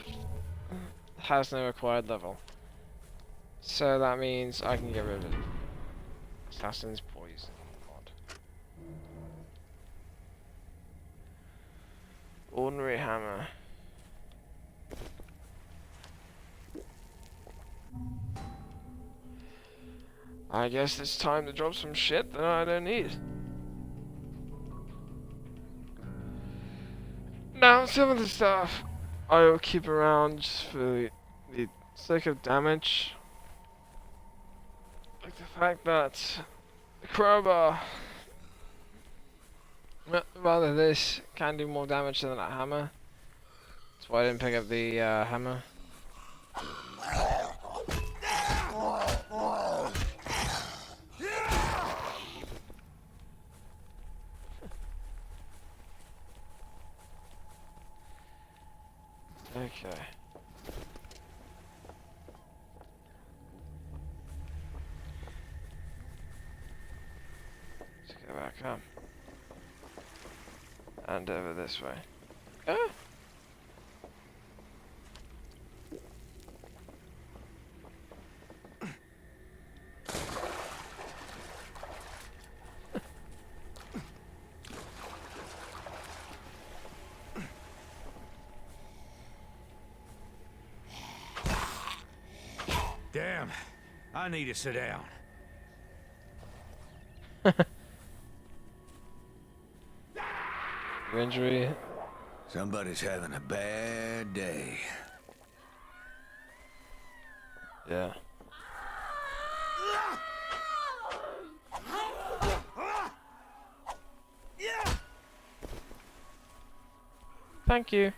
has no required level. So that means I can get rid of it. Assassin's Poison mod. Ordinary hammer. I guess it's time to drop some shit that I don't need. Now, some of the stuff I will keep around just for the sake of damage. Like the fact that the crowbar, rather this, can do more damage than that hammer. That's why I didn't pick up the hammer. Okay. Let's go back up. And over this way. Ah! Damn, I need to sit down. Your injury. Somebody's having a bad day. Yeah. Thank you.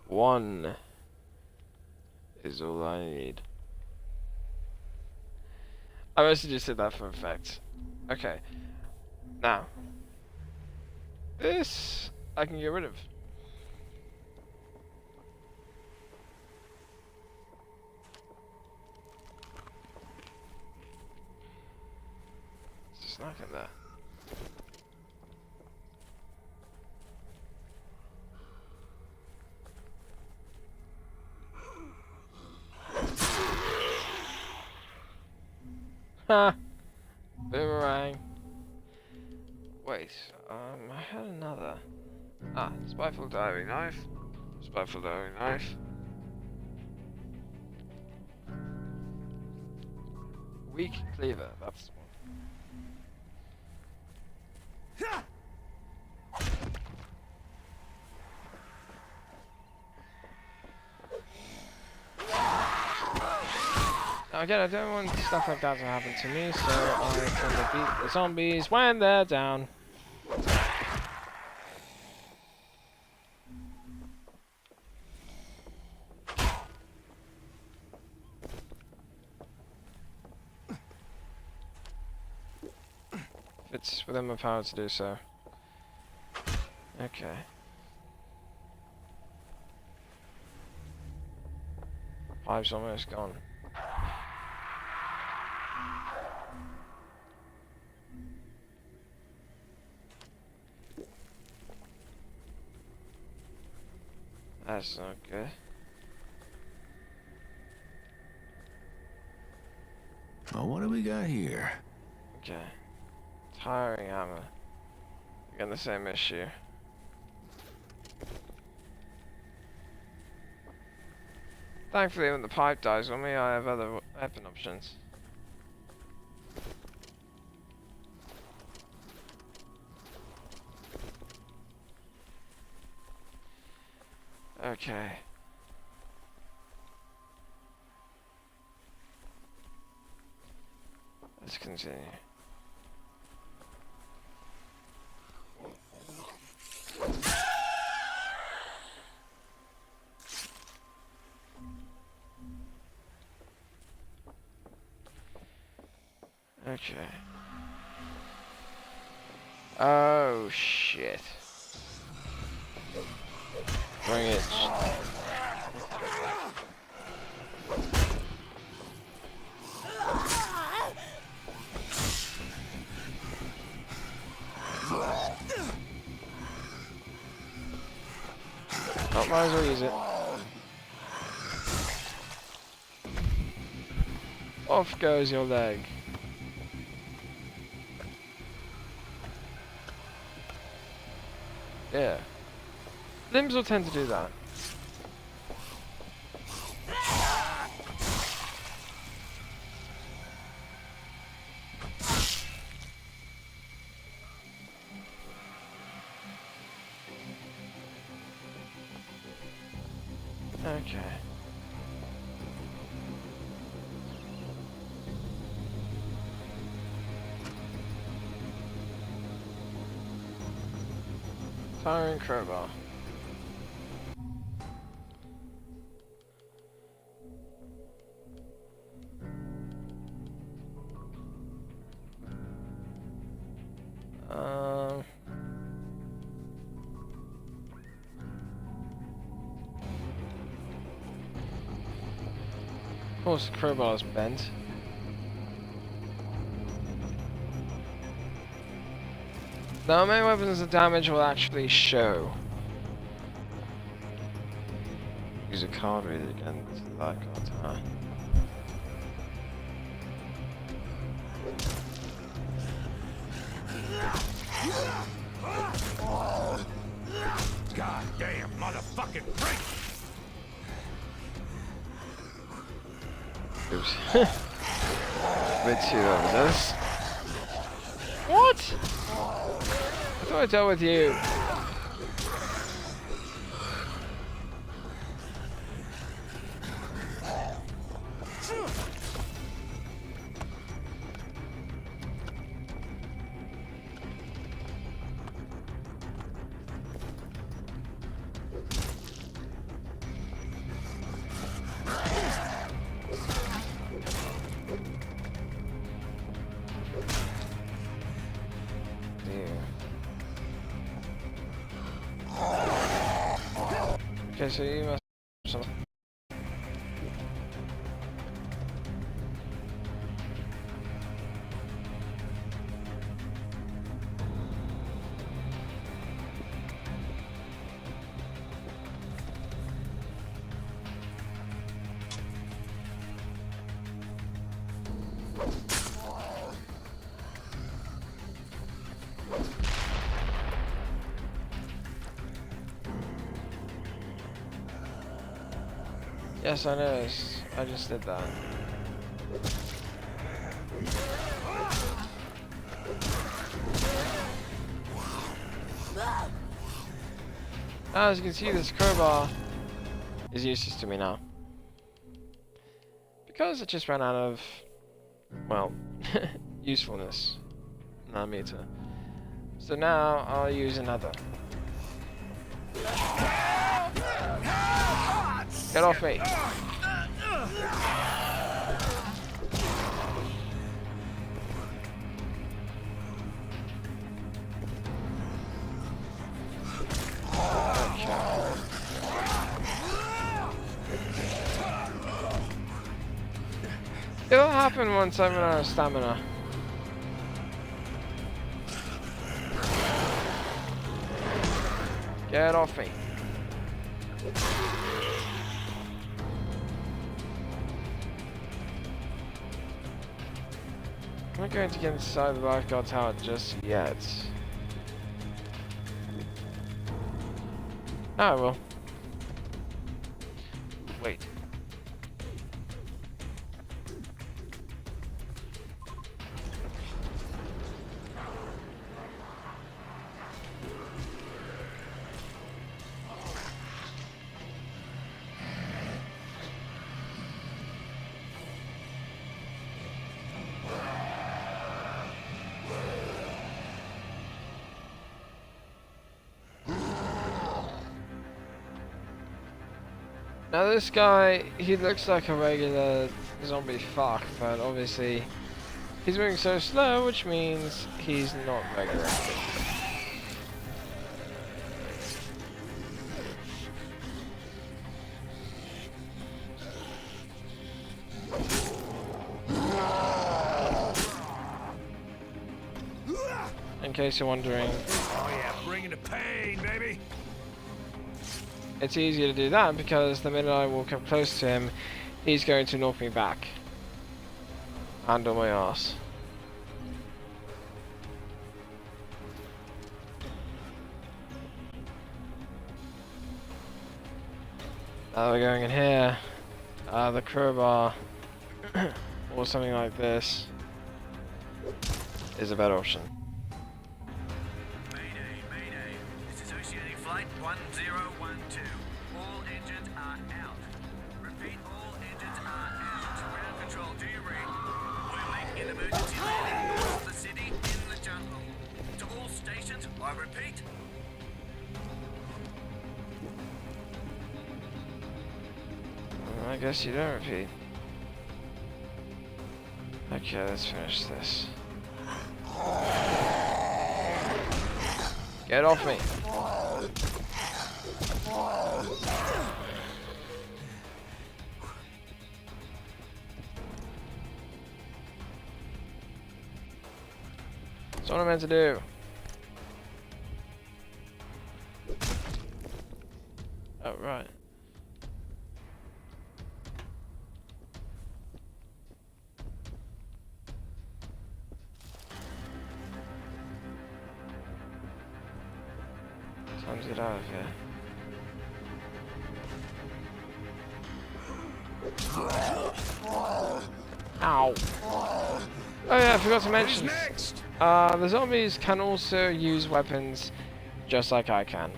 One is all I need. I mostly just said that for effect. Okay. Now, this I can get rid of. Just knock at that. Ha! Boomerang. Wait, I had another. Ah, spiteful diving knife. Spiteful diving knife. Weak cleaver, that's the one. Now again, I don't want stuff like that to happen to me, so I tend to beat the zombies when they're down. If it's within my power to do so. Okay. Pipe's almost gone. That's not good. Well, what do we got here? Okay. Tiring hammer. Again, the same issue. Thankfully, when the pipe dies on me, I have other weapon options. Okay. Let's continue. Okay. Oh shit. Bring it. Oh, might as well use it. Off goes your leg. Yeah. Limbs will tend to do that. Okay. Firing crowbar. Of course, the crowbar is bent. Now, many weapons of damage will actually show. Use a card reader against the lifeguard tower. Goddamn motherfucking freak! Oops. A bit too over this. What? I thought I dealt with you. Okay, so you must have some. Yes, I noticed. I just did that. As you can see, this crowbar is useless to me now. Because it just ran out of, well, usefulness. Nanometer. So now I'll use another. Get off me! It'll happen once I'm out of stamina. Get off me. I'm not going to get inside the lifeguard tower just yet. I will. Wait. Now this guy, he looks like a regular zombie fuck, but obviously he's moving so slow, which means he's not regular. In case you're wondering. Oh yeah, bringing the pain, baby. It's easier to do that because the minute I walk up close to him, he's going to knock me back. And on my ass. Now we're going in here. The crowbar, or something like this, is a better option. Flight 1012. All engines are out. Repeat, all engines are out. Ground control, do you read? We're making an emergency landing north of the city in the jungle. To all stations, I repeat. I guess you don't repeat. Okay, let's finish this. Get off me! That's what I'm meant to do. Oh, right. Time to get out of here. Ow. Oh yeah, I forgot to mention. The zombies can also use weapons just like I can.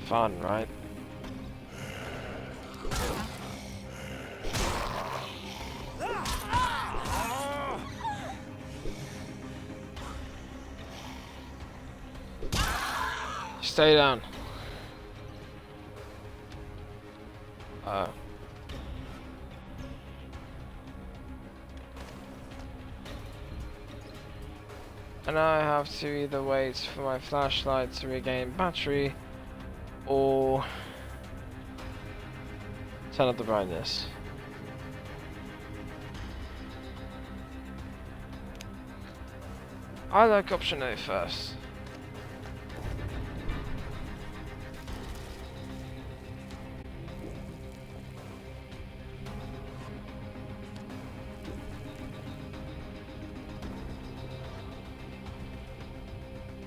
Fun, right? Stay down. And I have to either wait for my flashlight to regain battery or turn up the brightness. I like option A first.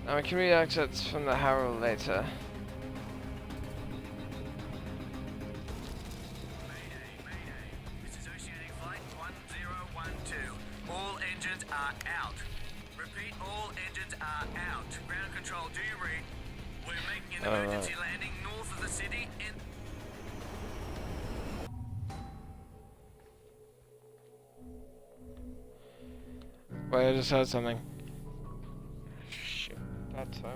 Now we can re-exit from the Herald later. This is Oceanic Flight 1012. All engines are out. Repeat, all engines are out. Ground control, do you read? We're making an emergency landing north of the city in... Wait, I just heard something. That's so good.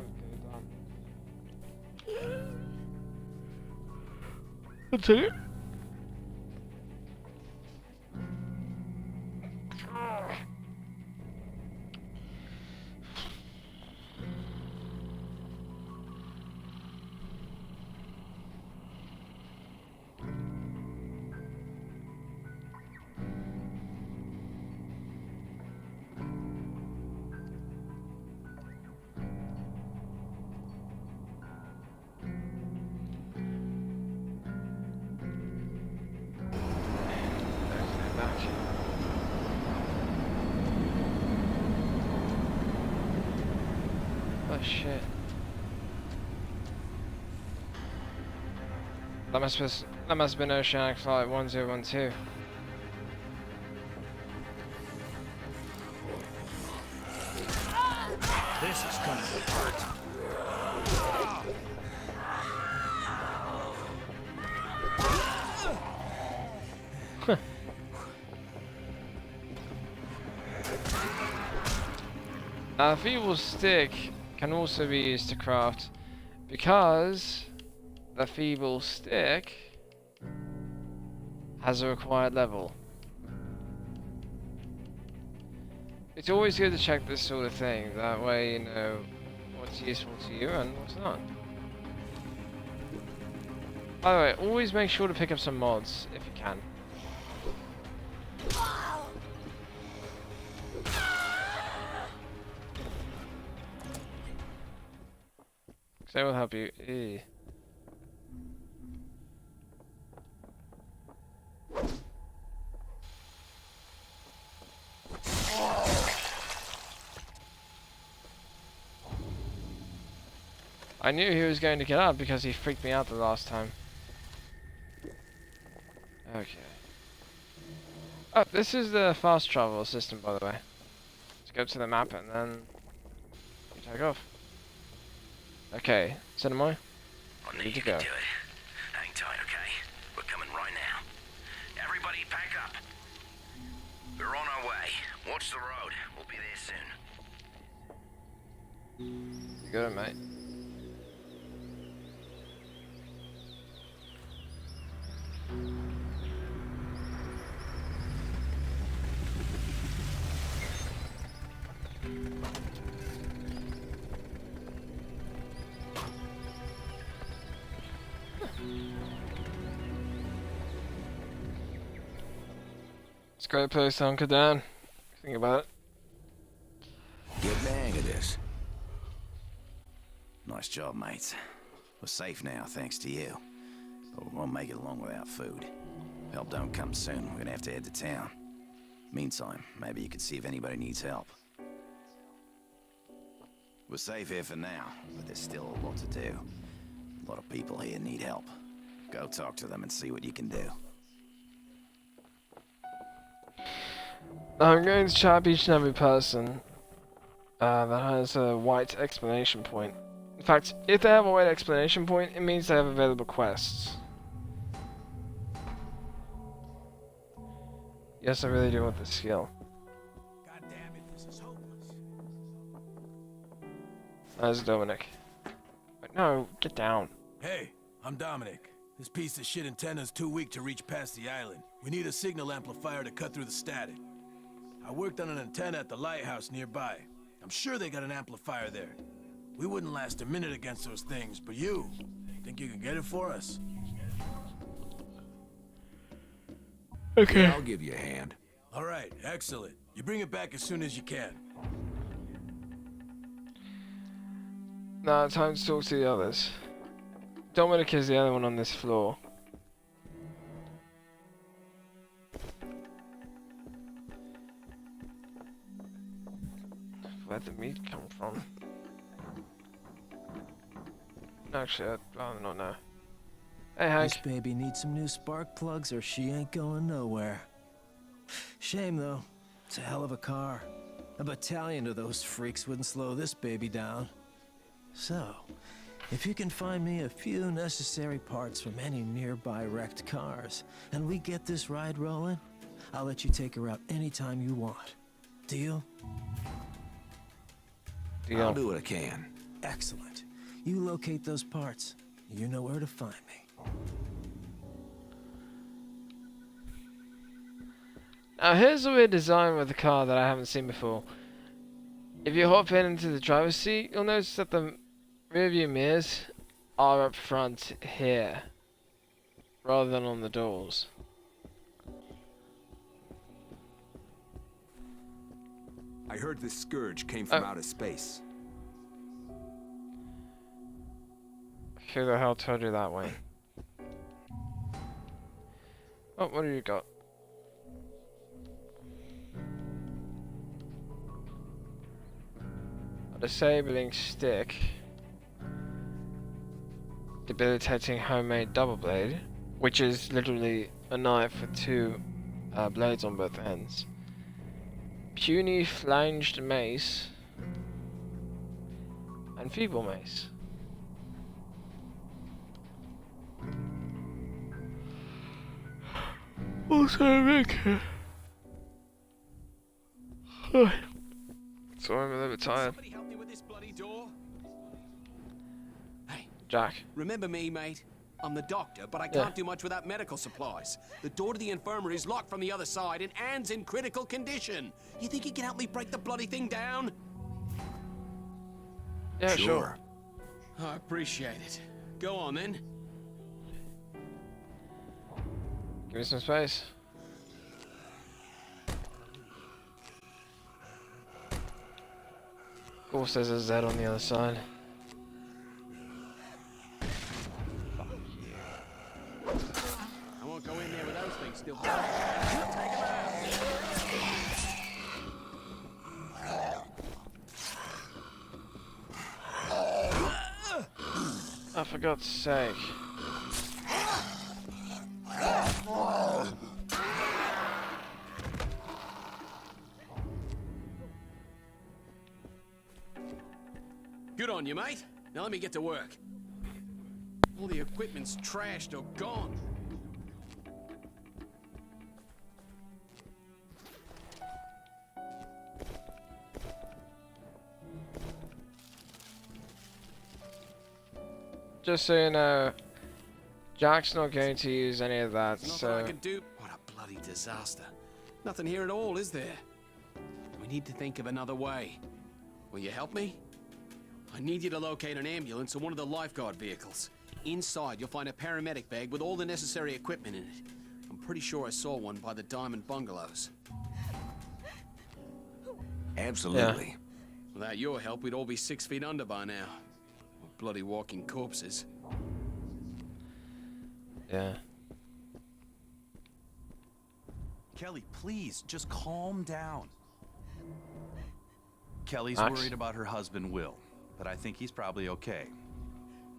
That's it. Oh shit. That must have been Oceanic Flight 1012. This is gonna hurt. A feeble stick can also be used to craft because the feeble stick has a required level. It's always good to check this sort of thing, that way you know what's useful to you and what's not. By the way, always make sure to pick up some mods if you can. They will help you. Ew. I knew he was going to get up because he freaked me out the last time. Okay. Oh, this is the fast travel system, by the way. Let's go to the map and then you take off. Okay, Cinemoy, ready to go. Do it. Hang tight, okay? We're coming right now. Everybody pack up. We're on our way. Watch the road. We'll be there soon. You got it, mate. It's a great place to hunker down. Think about it. Get the hang of this. Nice job, mates. We're safe now, thanks to you. But we won't make it long without food. Help don't come soon, we're gonna have to head to town. Meantime, maybe you could see if anybody needs help. We're safe here for now, but there's still a lot to do. A lot of people here need help. Go talk to them and see what you can do. I'm going to chat each and every person that has a white explanation point. In fact, if they have a white explanation point, it means they have available quests. Yes, I really do want this skill. God damn it, this is hopeless. That's Dominic. But no, get down. Hey, I'm Dominic. This piece of shit antenna's too weak to reach past the island. We need a signal amplifier to cut through the static. I worked on an antenna at the lighthouse nearby. I'm sure they got an amplifier there. We wouldn't last a minute against those things, but you think you can get it for us? Okay. Yeah, I'll give you a hand. All right, excellent. You bring it back as soon as you can. Now, time to talk to the others. Dominic is the only one on this floor. Where'd the meat come from? Actually, I'd rather not know. Hey, Hank. This baby needs some new spark plugs or she ain't going nowhere. Shame, though. It's a hell of a car. A battalion of those freaks wouldn't slow this baby down. So, if you can find me a few necessary parts from any nearby wrecked cars, and we get this ride rolling, I'll let you take her out anytime you want. Deal? I'll do what I can. Excellent. You locate those parts. You know where to find me. Now here's a weird design with the car that I haven't seen before. If you hop in into the driver's seat, you'll notice that the rearview mirrors are up front here, rather than on the doors. I heard this scourge came from outer space. Who the hell told you that way? Oh, what do you got? A disabling stick. Debilitating homemade double blade, which is literally a knife with two blades on both ends. Puny flanged mace. And feeble mace. Also, Rick. Sorry, I'm a little bit tired. Somebody help me with this bloody door. Hey, Jack. Remember me, mate? I'm the doctor, but I can't do much without medical supplies. The door to the infirmary is locked from the other side, and Anne's in critical condition. You think you can help me break the bloody thing down? Yeah, sure. I appreciate it. Go on, then. Give me some space. Of course, there's a Z on the other side. I won't go in there with those things still. Oh, for God's sake. Good on you, mate. Now let me get to work. All the equipment's trashed or gone. Just so you know, Jack's not going to use any of that, There's so... nothing I can do. What a bloody disaster. Nothing here at all, is there? We need to think of another way. Will you help me? I need you to locate an ambulance or one of the lifeguard vehicles. Inside, you'll find a paramedic bag with all the necessary equipment in it. I'm pretty sure I saw one by the Diamond Bungalows. Absolutely. Without your help, we'd all be 6 feet under by now. We're bloody walking corpses. Yeah. Kelly, please, just calm down. Kelly's Max? worried about her husband, Will, but I think he's probably okay.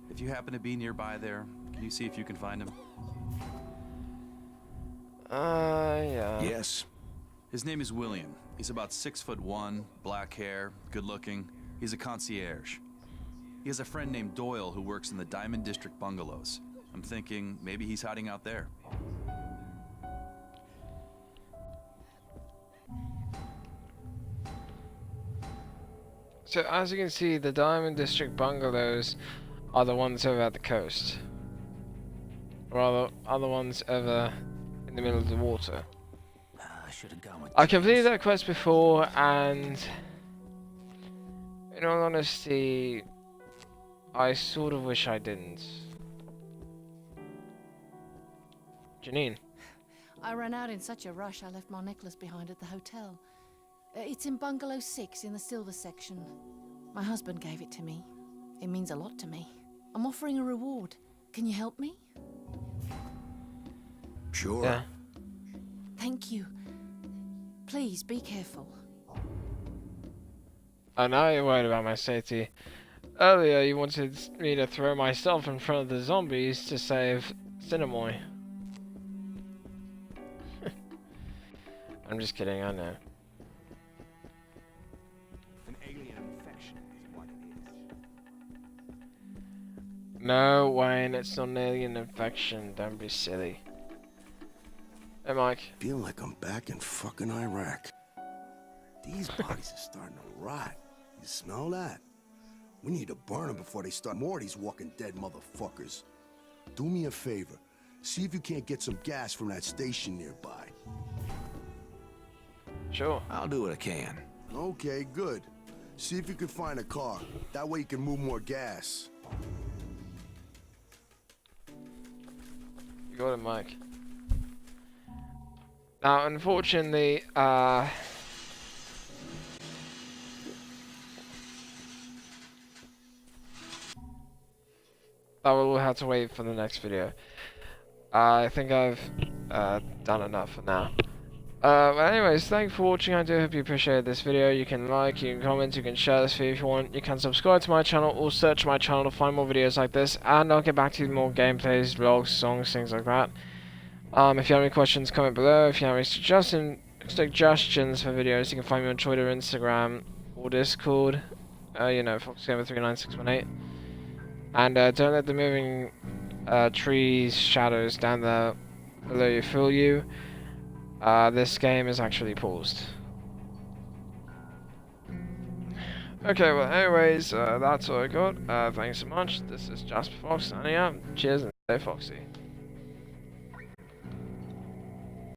If you happen to be nearby there, can you see if you can find him? Yeah. Yes. His name is William. He's about 6'1", black hair, good looking. He's a concierge. He has a friend named Doyle who works in the Diamond District bungalows. I'm thinking maybe he's hiding out there. So as you can see, the Diamond District bungalows are the ones over at the coast. Or are the ones over in the middle of the water. I should have gone with I completed that quest before, and in all honesty, I sort of wish I didn't. Janine. I ran out in such a rush I left my necklace behind at the hotel. It's in Bungalow 6 in the silver section. My husband gave it to me. It means a lot to me. I'm offering a reward. Can you help me? Sure. Yeah. Thank you. Please be careful. I know you're worried about my safety. Earlier you wanted me to throw myself in front of the zombies to save Cinemoy. I'm just kidding, I know. An alien infection is what it is. No, Wayne, it's not an alien infection. Don't be silly. Hey, Mike. Feel like I'm back in fucking Iraq. These bodies are starting to rot. You smell that? We need to burn them before they start more of these walking dead motherfuckers. Do me a favor. See if you can't get some gas from that station nearby. Sure. I'll do what I can. Okay, good. See if you can find a car. That way you can move more gas. You got it, Mike. Now, unfortunately, I will have to wait for the next video. I think I've done enough for now. But anyways, thanks for watching. I do hope you appreciated this video. You can like, you can comment, you can share this video if you want. You can subscribe to my channel or search my channel to find more videos like this. And I'll get back to you with more gameplays, vlogs, songs, things like that. If you have any questions, comment below. If you have any suggestions for videos, you can find me on Twitter, Instagram, or Discord. You know, FoxGamer39618. And don't let the moving trees, shadows down there below you fool you. This game is actually paused. Okay, well, anyways, that's all I got. Thanks so much. This is Jasper Fox signing out. Cheers and stay foxy.